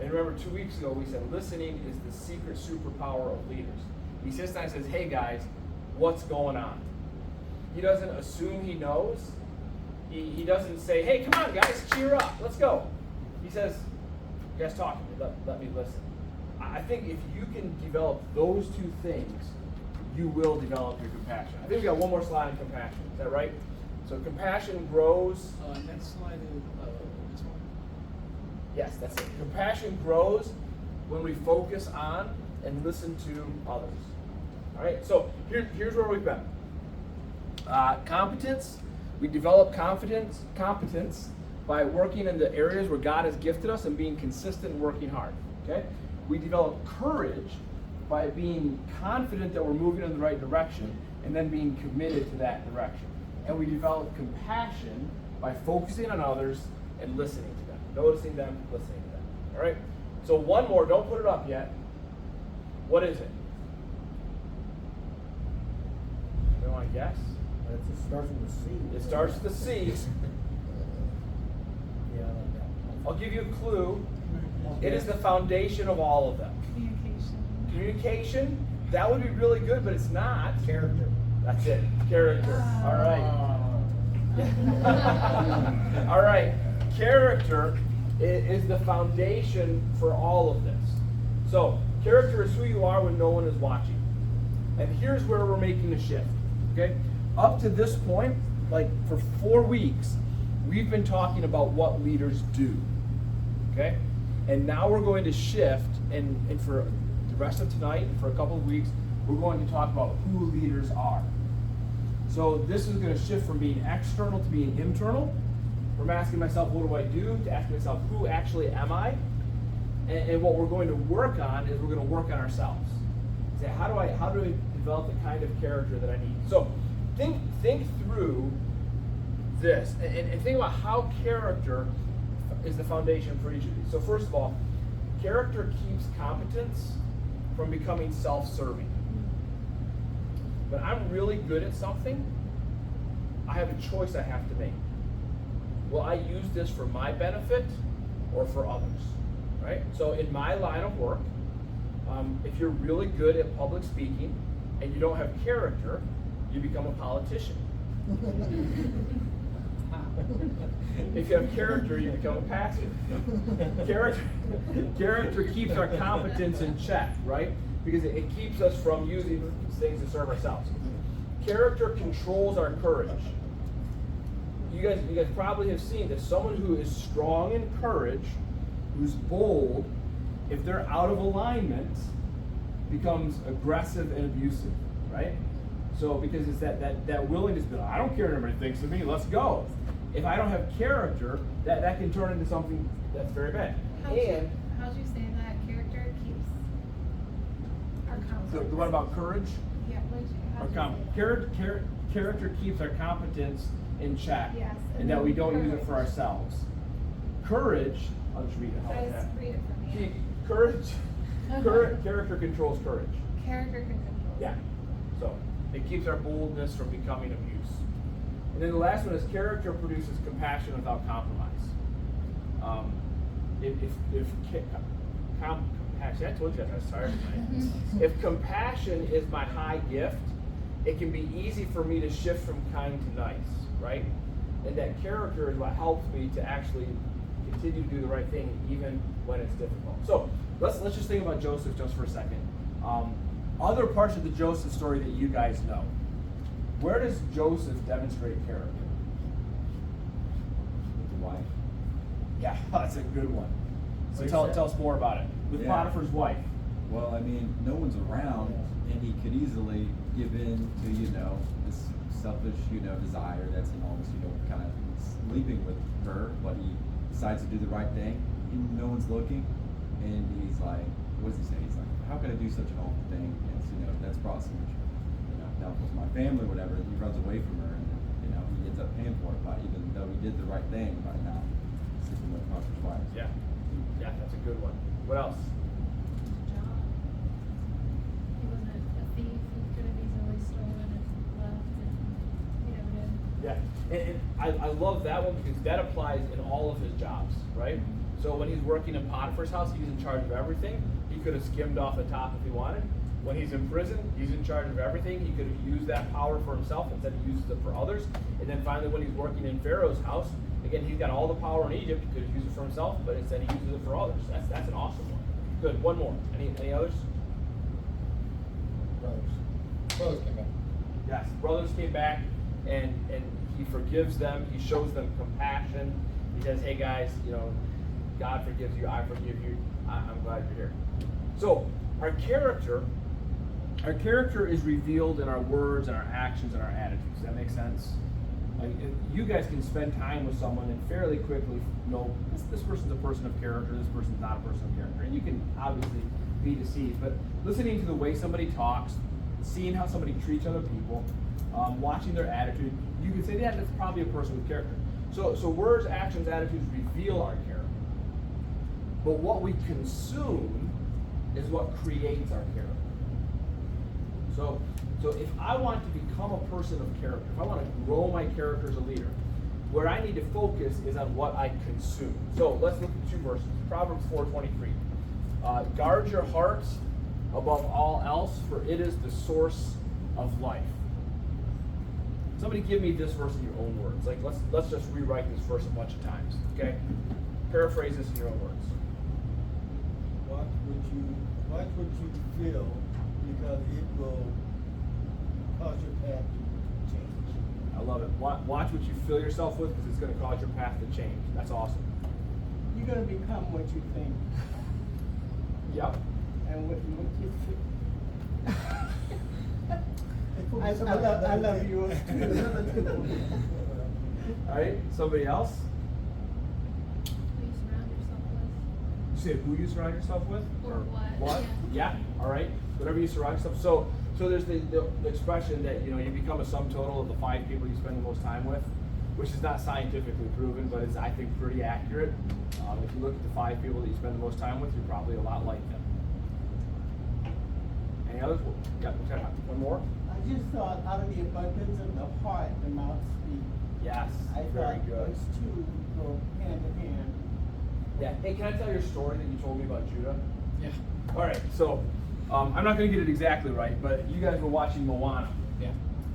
And remember, 2 weeks ago we said listening is the secret superpower of leaders. He sits down and says, hey guys, what's going on? He doesn't assume he knows. He doesn't say, hey, come on guys, cheer up, let's go. He says, you guys talk to me, let me listen. I think if you can develop those two things, you will develop your compassion. I think we got one more slide on compassion. Is that right? So compassion grows. Next slide is this one. Yes, that's it. Compassion grows when we focus on and listen to others. All right, so here's where we've been. Competence. We develop competence by working in the areas where God has gifted us and being consistent and working hard. Okay? We develop courage by being confident that we're moving in the right direction and then being committed to that direction. And we develop compassion by focusing on others and listening to them, noticing them, listening to them. All right? So one more, don't put it up yet. What is it? You want to guess? It starts with a C. It starts with a C. Yeah, I like that. I'll give you a clue. It is the foundation of all of them. Communication. Communication, that would be really good, but it's not. Character. That's it. Character. All right. All right. Character is the foundation for all of this. So, character is who you are when no one is watching. And here's where we're making the shift. Okay? Up to this point, like for 4 weeks, we've been talking about what leaders do. Okay? And now we're going to shift, and for the rest of tonight and for a couple of weeks, we're going to talk about who leaders are. So this is going to shift from being external to being internal, from asking myself, what do I do, to asking myself, who actually am I? And what we're going to work on is we're going to work on ourselves. say, how do I develop the kind of character that I need? So think through this and think about how character is the foundation for each of these. So first of all, character keeps competence from becoming self-serving. When I'm really good at something, I have a choice I have to make. Will I use this for my benefit or for others? Right? So in my line of work, if you're really good at public speaking and you don't have character, you become a politician. If you have character, you become a pastor. Character keeps our competence in check, right? Because it keeps us from using things to serve ourselves. Character controls our courage. You guys probably have seen that someone who is strong in courage, who's bold, if they're out of alignment, becomes aggressive and abusive, right? So because it's that willingness to be like, I don't care what everybody thinks of me, let's go. If I don't have character, that can turn into something that's very bad. How'd you say that character keeps our competence? The one about courage? Yeah, Our character keeps our competence in check, Yes, and and that then we don't use it courage. for ourselves. Courage, I'll just read it. How about Guys, that? read it for me. See, character controls courage. Character can control. Yeah. So it keeps our boldness from becoming abuse. And then the last one is character produces compassion without compromise. Compassion, I told you guys I was tired tonight. If compassion is my high gift, it can be easy for me to shift from kind to nice, right? And that character is what helps me to actually continue to do the right thing even when it's difficult. So let's just think about Joseph just for a second. Other parts of the Joseph story that you guys know. Where does Joseph demonstrate character? With the wife. Yeah, that's a good one. So Like tell that. us more about it. With Yeah. Potiphar's wife. Well, I mean, no one's around, and he could easily give in to, this selfish, desire that's enormous, kind of sleeping with her, but he decides to do the right thing, and no one's looking, and he's like, what does he say? He's like, how could I do such an awful thing? And that's probably so much, downfall to my family, whatever. He runs away from her, and he ends up paying for it, by even though he did the right thing by not sleeping with Potiphar's wife. Yeah, that's a good one. What else? John. He wasn't a thief. He could have easily stolen and left, and he never did. Yeah, and I love that one because that applies in all of his jobs, right? So when he's working in Potiphar's house, he's in charge of everything. He could have skimmed off the top if he wanted. When he's in prison, he's in charge of everything. He could have used that power for himself, instead he uses it for others. And then finally, when he's working in Pharaoh's house, again, he's got all the power in Egypt. He could have used it for himself, but instead he uses it for others. That's an awesome one. Good. One more. Any others? Brothers came back. Yes. Brothers came back, and he forgives them. He shows them compassion. He says, "Hey guys, God forgives you. I forgive you. I'm glad you're here." So our character is revealed in our words and our actions and our attitudes. Does that make sense? Like, you guys can spend time with someone and fairly quickly know this person's a person of character, this person's not a person of character. And you can obviously be deceived, but listening to the way somebody talks, seeing how somebody treats other people, watching their attitude, you can say, yeah, that's probably a person with character. So words, actions, attitudes reveal our character. But what we consume is what creates our character. So if I want to become a person of character, if I want to grow my character as a leader, where I need to focus is on what I consume. So let's look at two verses. Proverbs 4:23. Guard your heart above all else, for it is the source of life. Somebody give me this verse in your own words. Like let's just rewrite this verse a bunch of times. Okay? Paraphrase this in your own words. Watch what you feel, because it will cause your path to change. I love it. Watch what you fill yourself with, because it's going to cause your path to change. That's awesome. You're gonna become what you think, Yep. and what you feel. I love yours too. All right. Somebody else? Who you surround yourself with. You said who you surround yourself with? Or what, What? yeah. Yeah. All right. whatever you surround yourself. So there's the expression that, you become a sum total of the 5 people you spend the most time with, which is not scientifically proven, but is, I think, pretty accurate. If you look at the 5 people that you spend the most time with, you're probably a lot like them. Any others? Yeah, one more? I just thought out of the abundance of the heart, the mouth speaks. Yes, I very thought good. those two go hand in hand. Yeah. Hey, can I tell your story that you told me about Judah? Yeah. All right. So I'm not going to get it exactly right, but you guys were watching Moana. Yeah.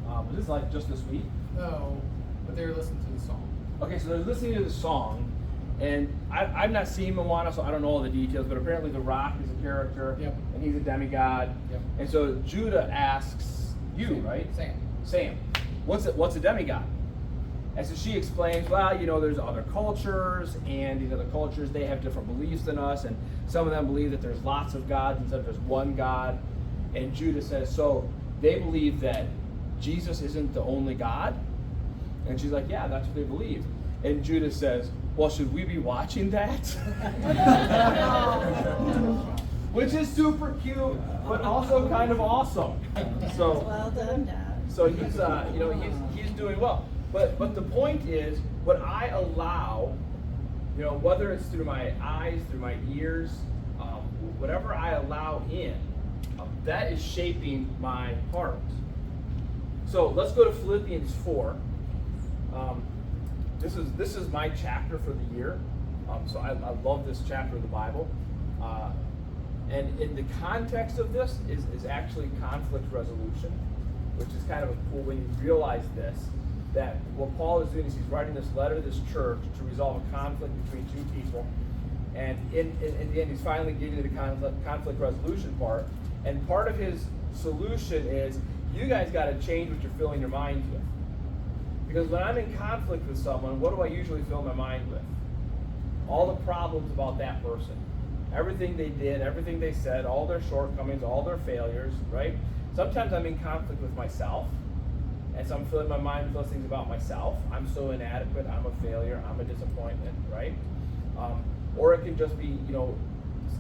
Was this like just this week? No, but they were listening to the song. Okay, so they're listening to the song, and I've not seen Moana, so I don't know all the details, but apparently The Rock is a character, Yep. and he's a demigod. Yep. And so Judah asks you, right? Sam, what's a demigod? And so she explains, well, there's other cultures, and these other cultures, they have different beliefs than us, and some of them believe that there's lots of gods instead of just one God. And Judah says, so they believe that Jesus isn't the only God? And she's like, yeah, that's what they believe. And Judah says, well, should we be watching that? Which is super cute, but also kind of awesome. So, Well done, Dad. so he's, he's doing well. But the point is, what I allow, whether it's through my eyes, through my ears, whatever I allow in, that is shaping my heart. So let's go to Philippians 4. This is my chapter for the year. So I love this chapter of the Bible. And in the context of this is actually conflict resolution, which is kind of cool when you realize this, that what Paul is doing is he's writing this letter to this church to resolve a conflict between 2 people. And in the end, he's finally getting to the conflict resolution part. And part of his solution is, you guys got to change what you're filling your minds with. Because when I'm in conflict with someone, what do I usually fill my mind with? All the problems about that person. Everything they did, everything they said, all their shortcomings, all their failures, right? Sometimes I'm in conflict with myself, and so I'm filling my mind with those things about myself. I'm so inadequate, I'm a failure, I'm a disappointment, right? Or it can just be,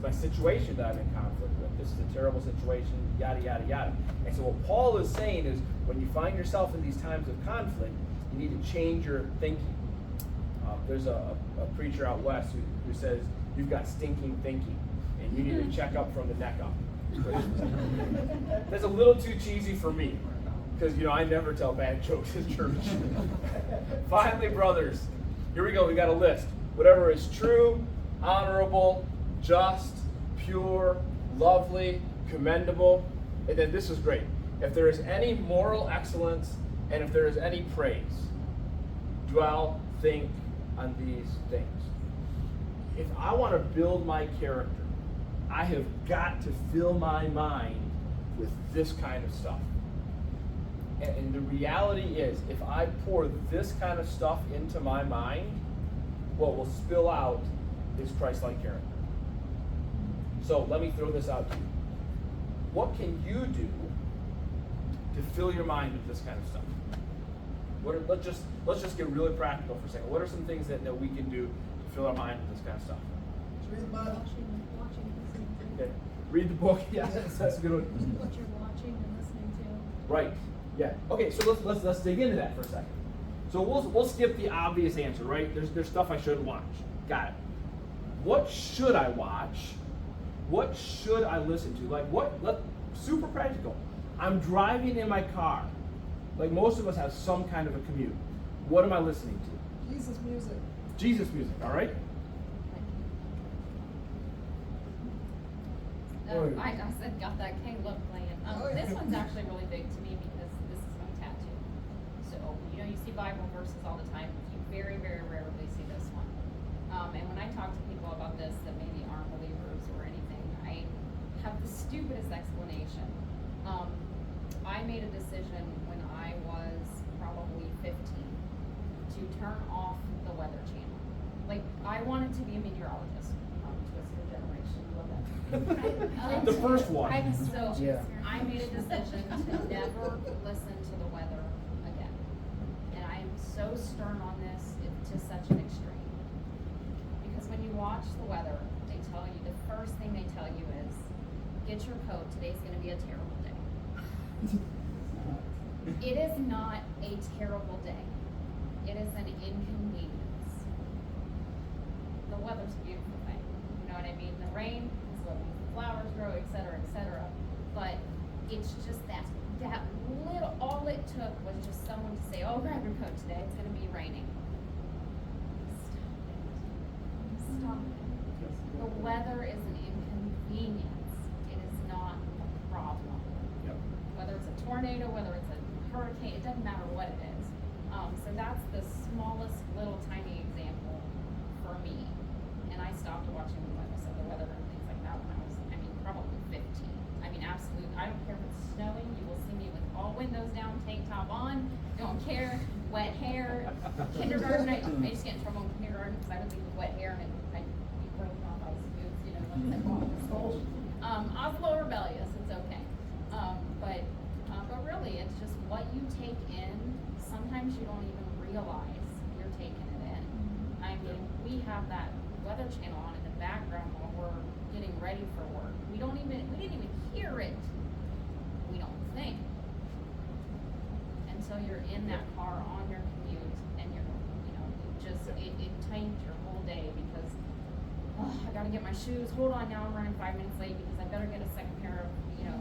my situation that I'm in conflict with. This is a terrible situation, yada, yada, yada. And so what Paul is saying is, when you find yourself in these times of conflict, you need to change your thinking. There's a preacher out west who says, you've got stinking thinking, and you need to check up from the neck up. That's a little too cheesy for me, because I never tell bad jokes in church. Finally, brothers, here we go. We got a list. Whatever is true, honorable, just, pure, lovely, commendable, and then this is great. If there is any moral excellence, and if there is any praise, think on these things. If I want to build my character, I have got to fill my mind with this kind of stuff. And the reality is, if I pour this kind of stuff into my mind, what will spill out is Christ-like character. So let me throw this out to you. What can you do to fill your mind with this kind of stuff? Let's just get really practical for a second. What are some things that we can do to fill our mind with this kind of stuff? Read the Bible. Watching, listening to. Okay. Read the book. Yeah, that's a good one. What you're watching and listening to. Right. Yeah. Okay. So let's dig into that for a second. So we'll skip the obvious answer. Right. There's stuff I shouldn't watch. Got it. What should I watch? What should I listen to? Like super practical. I'm driving in my car. Like most of us have some kind of a commute. What am I listening to? Jesus music. Jesus music. All right. I said, got that Caleb playing. This one's actually really big to me because this is my tattoo. So, you see Bible verses all the time. You very, very rarely see this one. And when I talk to people about this that maybe aren't believers or anything, I have the stupidest explanation. I made a decision when I was probably 15 to turn off the Weather Channel. Like, I wanted to be a meteorologist. Twister generation, love that. The first one. I made a decision to never listen to the weather again. And I am so stern on this to such an extreme. Because when you watch the weather, they tell you, the first thing they tell you is, get your coat, today's gonna be a terrible day. It is not a terrible day. It is an inconvenience. The weather's a beautiful thing, you know what I mean? The rain is what makes the flowers grow, et cetera, but it's just that little, all it took was just someone to say, oh, grab your coat today, it's gonna be raining. Stop it. The weather is an inconvenience. It is not a problem. Yep. Whether it's a tornado, whether it's a hurricane, it doesn't matter what it is. So that's the smallest little tiny example for me. And I stopped watching the weather and things like that when I was, probably 15. Absolutely, I don't care if it's snowing, you will see me with all windows down, tank top on, don't care, wet hair. Kindergarten, I used to get in trouble in kindergarten because I would leave with wet hair and I'd be broken off ice boots, once I walked to school. I was a little rebellious, it's okay. But really, it's just what you take in, sometimes you don't even realize you're taking it in. We have that Weather Channel on in the background while we're getting ready for work. We didn't even hear it, we don't think, until you're in that car on your commute and it taints your whole day because, I gotta get my shoes, hold on, now I'm running 5 minutes late because I better get a second pair of,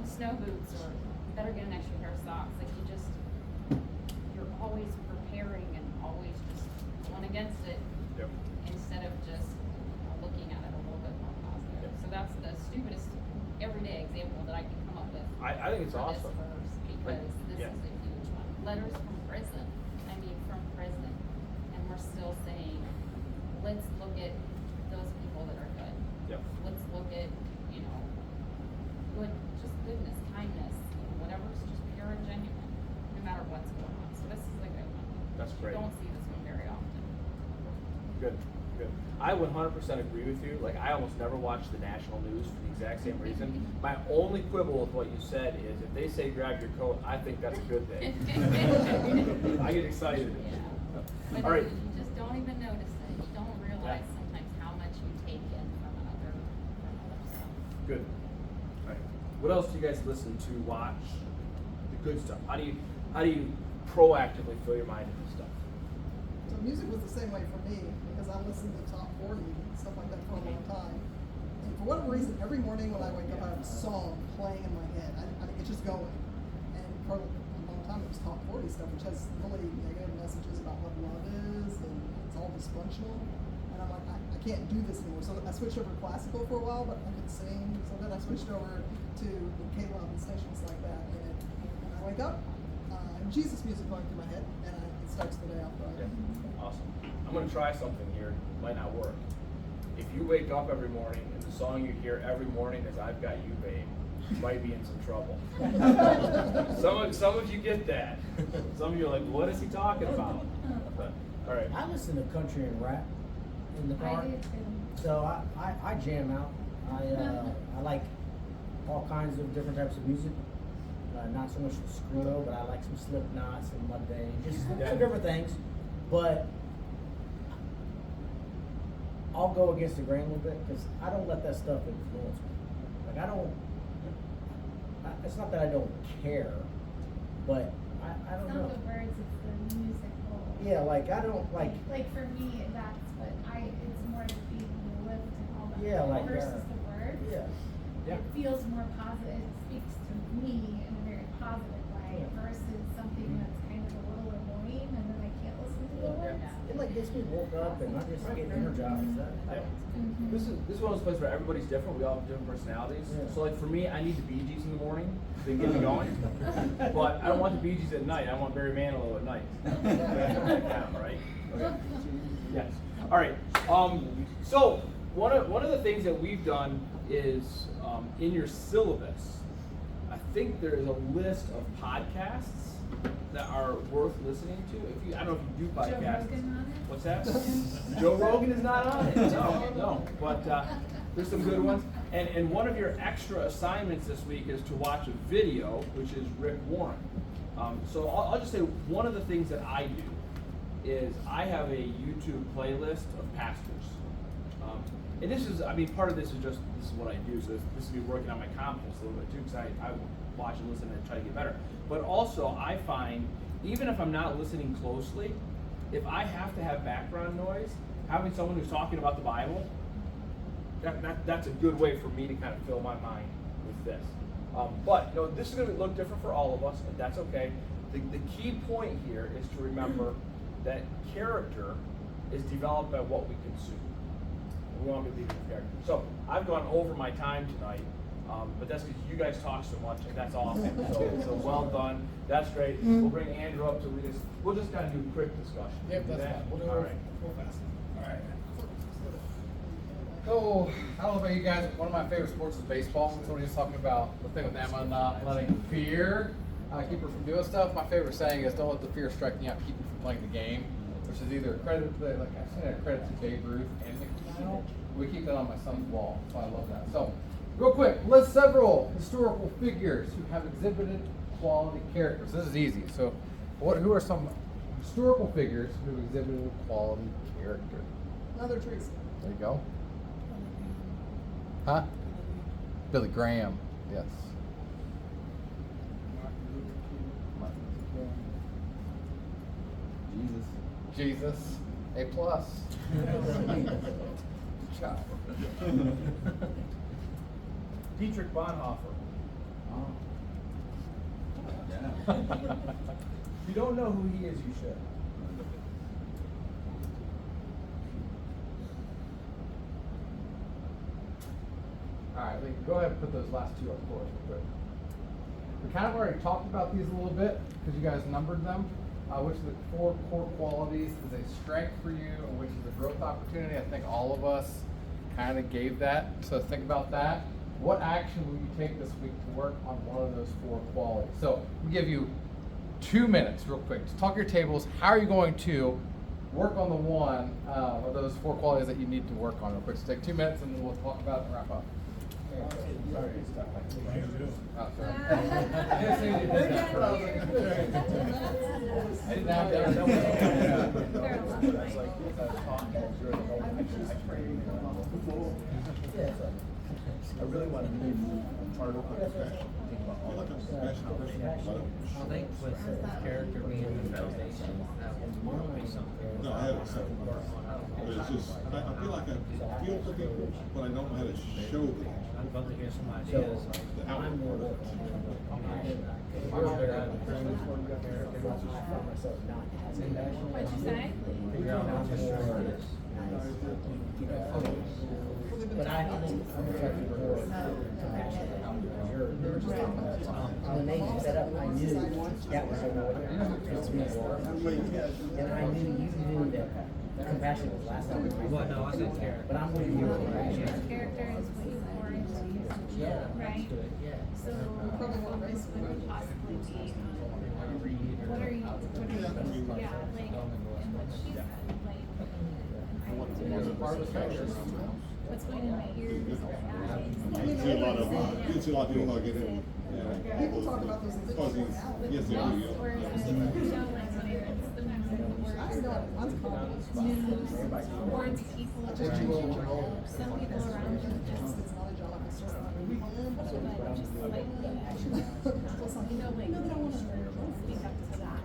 snow boots or better get an extra pair of socks. You're always preparing and always just going against it. Yep. Instead of just looking at it a little bit more positive. Yep. So that's the stupidest everyday example that I can come up with. I think it's for awesome. This verse because this Yeah. is a huge one. Letters from prison. From prison. And we're still saying, let's look at those people that are good. Yep. Let's look at, goodness, kindness, whatever's just pure and genuine, no matter what's going on. So this is a good one. That's great. You don't see this one very often. Good. I 100% agree with you. I almost never watch the national news for the exact same reason. My only quibble with what you said is if they say grab your coat, I think that's a good thing. I get excited. Yeah. But All right. you just don't even notice it. You don't realize sometimes how much you take in from other stuff. Good. All right. What else do you guys listen to, watch? The good stuff. How do you proactively fill your mind with stuff? So music was the same way for me because I listened to top 40 and stuff like that for a long time. And for whatever reason, every morning when I wake up, I have a song playing in my head. I think it's just going. And for a long time, it was top 40 stuff, which has really negative messages about what love is and it's all dysfunctional. And I'm like, I can't do this anymore. So I switched over to classical for a while, but I could sing. So then I switched over to K-Love and stations like that. And when I wake up, Jesus music going through my head, and it starts the day off right. Yeah. Awesome. I'm going to try something here. It might not work. If you wake up every morning and the song you hear every morning is I've Got You, Babe, you might be in some trouble. Some of you get that. Some of you are like, what is he talking about? But, all right. I listen to country and rap in the car. I do too. So I jam out. I like all kinds of different types of music. Not so much the screamo, but I like some Slipknot, some Mudvayne, just some different things. But I'll go against the grain a little bit because I don't let that stuff influence me. It's not that I don't care, but I don't It's know. not the words, it's the musical. Yeah, I don't like. Like for me, that's what it's more the beat and the lift and all that. Yeah, like, versus the words. Yeah. Yeah. It feels more positive. It speaks to me in a very positive way versus something that's kind of a little annoying and then I can't listen to the words. It gets me woke up and I just get energized. This is one of those places where everybody's different. We all have different personalities. Yeah. So for me, I need the Bee Gees in the morning to get me going. But I don't want the Bee Gees at night. I want Barry Manilow at night. Right? Okay. Yes. All right. So one of the things that we've done is in your syllabus, I think there's a list of podcasts that are worth listening to. I don't know if you do podcasts. Joe Rogan on it? What's that? Joe Rogan is not on it. No. But there's some good ones. And one of your extra assignments this week is to watch a video, which is Rick Warren. So I'll just say one of the things that I do is I have a YouTube playlist of pastors. And this is, I mean, part of this is just, this is what I do, so this is me working on my confidence a little bit too, because I watch and listen and try to get better. But also, I find, even if I'm not listening closely, if I have to have background noise, having someone who's talking about the Bible, that's a good way for me to kind of fill my mind with this. But, you know, this is going to look different for all of us, and that's okay. The key point here is to remember that character is developed by what we consume. We want to be leading with character. So I've gone over my time tonight, but that's because you guys talk so much, and that's awesome. So well done. That's great. We'll bring Andrew up to lead us. We'll just kind of do a quick discussion. Yep, Do that's that? fine. We'll do All it right. real fast. All right. So, I don't know about you guys, one of my favorite sports is baseball. So when he was talking about the thing with Emma not letting fear keep her from doing stuff, my favorite saying is don't let the fear strike you out, keep you from playing the game, which is either a credit to, like I said, a credit to Babe Ruth and Mickey Mantle. We keep that on my son's wall, so I love that. So, real quick, list several historical figures who have exhibited quality characters. This is easy. So, who are some historical figures who have exhibited quality character? Mother Teresa. There you go. Huh? Billy Graham. Yes. Martin Luther King. Jesus. Jesus. A plus. Child. Dietrich Bonhoeffer. Yeah. If you don't know who he is, you should. All right, Lee, go ahead and put those last two up for us real quick. We kind of already talked about these a little bit because you guys numbered them. Which of the 4 core qualities is a strength for you and which is a growth opportunity? I think all of us kind of gave that. So think about that. What action will you take this week to work on one of those 4 qualities? So we give you 2 minutes real quick to talk your tables. How are you going to work on the one of those 4 qualities that you need to work on real quick? So take 2 minutes and then we'll talk about it and wrap up. Sorry, stuff like that. Oh, sorry. I didn't say you did that, but I was like, I didn't have that. I really want to be part of I feel like I'm a compassionate person, but I think with character being the foundation, that will be something. no, I have a second part. But it's just, I feel like I feel for people, but I don't know how to show them. I'd love to hear some So, ideas. The outward part of it. What'd you say? Figure out how to but I think I'm expecting more compassion. When they set up, I knew that was it's me. And I knew you knew that compassion was last time. Well, no, I said character. But I'm with you. Character is what you pour into, Yeah. right? Yeah. So, what would possibly be, what are you, yeah, like, and what she said, like, what's going in my ears, You see a lot of, you see a lot of people get in, People talk about those things. fuzzy, yes, they do, or is it, you know, like, whether it's the fact that the word I know it once called. news, towards people, some people around you just, It's not a job, it's just. but just like, you know, like, speak up to that.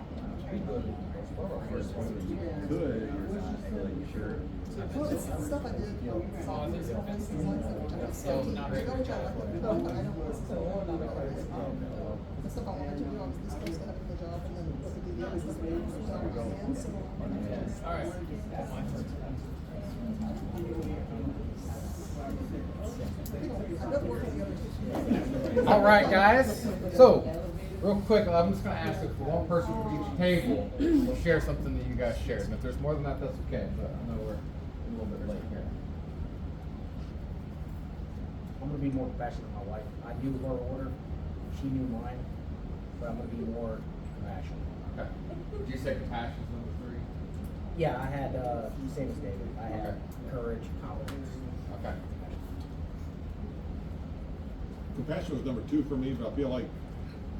Good. You're not really sure. Well, it's stuff I did, songs and stuff, things like that, which I was 17 years ago, which I like to do, but I don't listen to all of it. The stuff I wanted to do, I was this close to having the job, and then with the DD, I was like, so. All right. I'd rather work with the other two. All right, guys. So, real quick, I'm just going to ask if one person from each table will share something that you guys shared. And if there's more than that, that's okay. But I know we're a little bit late here. I'm gonna be more compassionate with my wife. I knew her order, she knew mine, but I'm gonna be more compassionate. Okay. Did you say compassion is number 3? Yeah, I had, same as David, I had Okay. courage, confidence. Okay. compassion was number 2 for me, but I feel like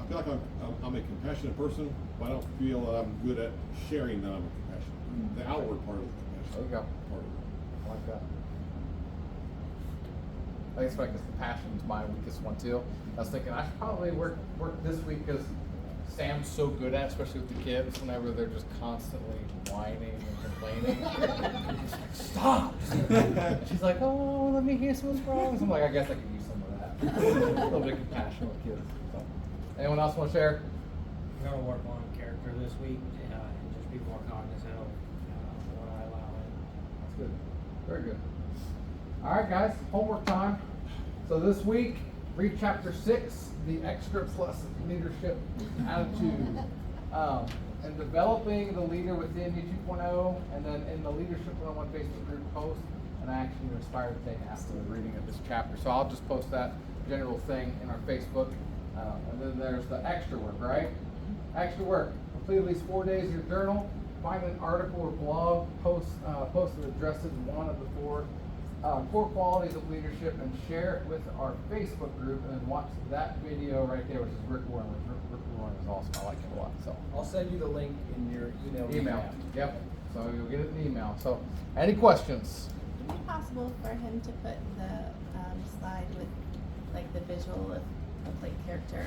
I'm a compassionate person, but I don't feel that I'm good at sharing that I'm compassionate. The outward part of the compassion. There you go. Part of it. I like that. I guess like the passion's my weakest one too. I was thinking I should probably work this week because Sam's so good at it, especially with the kids, whenever they're just constantly whining and complaining. Stop! She's like, oh, let me hear what's wrong. So I'm like, I guess I could use some of that. A little bit of compassion with kids. So. Anyone else want to share? I'm gonna work on character this week, and just be more cognizant of what I allow in. That's good. Very good. All right, guys, homework time. So this week, read chapter 6, the extra plus leadership attitude. And developing the leader within you 2.0, and then in the Leadership 101 Facebook group post, an action you're inspired to take after the reading of this chapter. So I'll just post that general thing in our Facebook. And then there's the extra work, right? Extra work. Complete at least 4 days of your journal. Find an article or blog post that addresses one of the four core qualities of leadership and share it with our Facebook group, and then watch that video right there, which is Rick Warren. Rick Warren is awesome. I like him a lot. So I'll send you the link in your email. email. Yep. So you'll get it in the email. So any questions? Would it be possible for him to put the slide with like the visual of like character,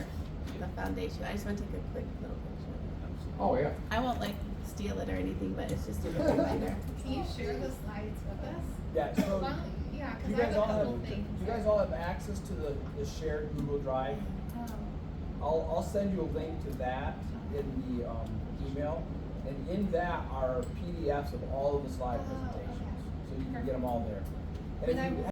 the foundation? I just want to take a quick little picture. Oh yeah. I won't like steal it or anything, but it's just a good reminder. Can you share the slides with us? Yeah, so Why don't you- yeah, you because I guys have all a have couple things. you guys all have access to the shared Google Drive. I'll send you a link to that in the email, and in that are PDFs of all of the slide Oh, presentations, okay. so you can get them all there. And if And I you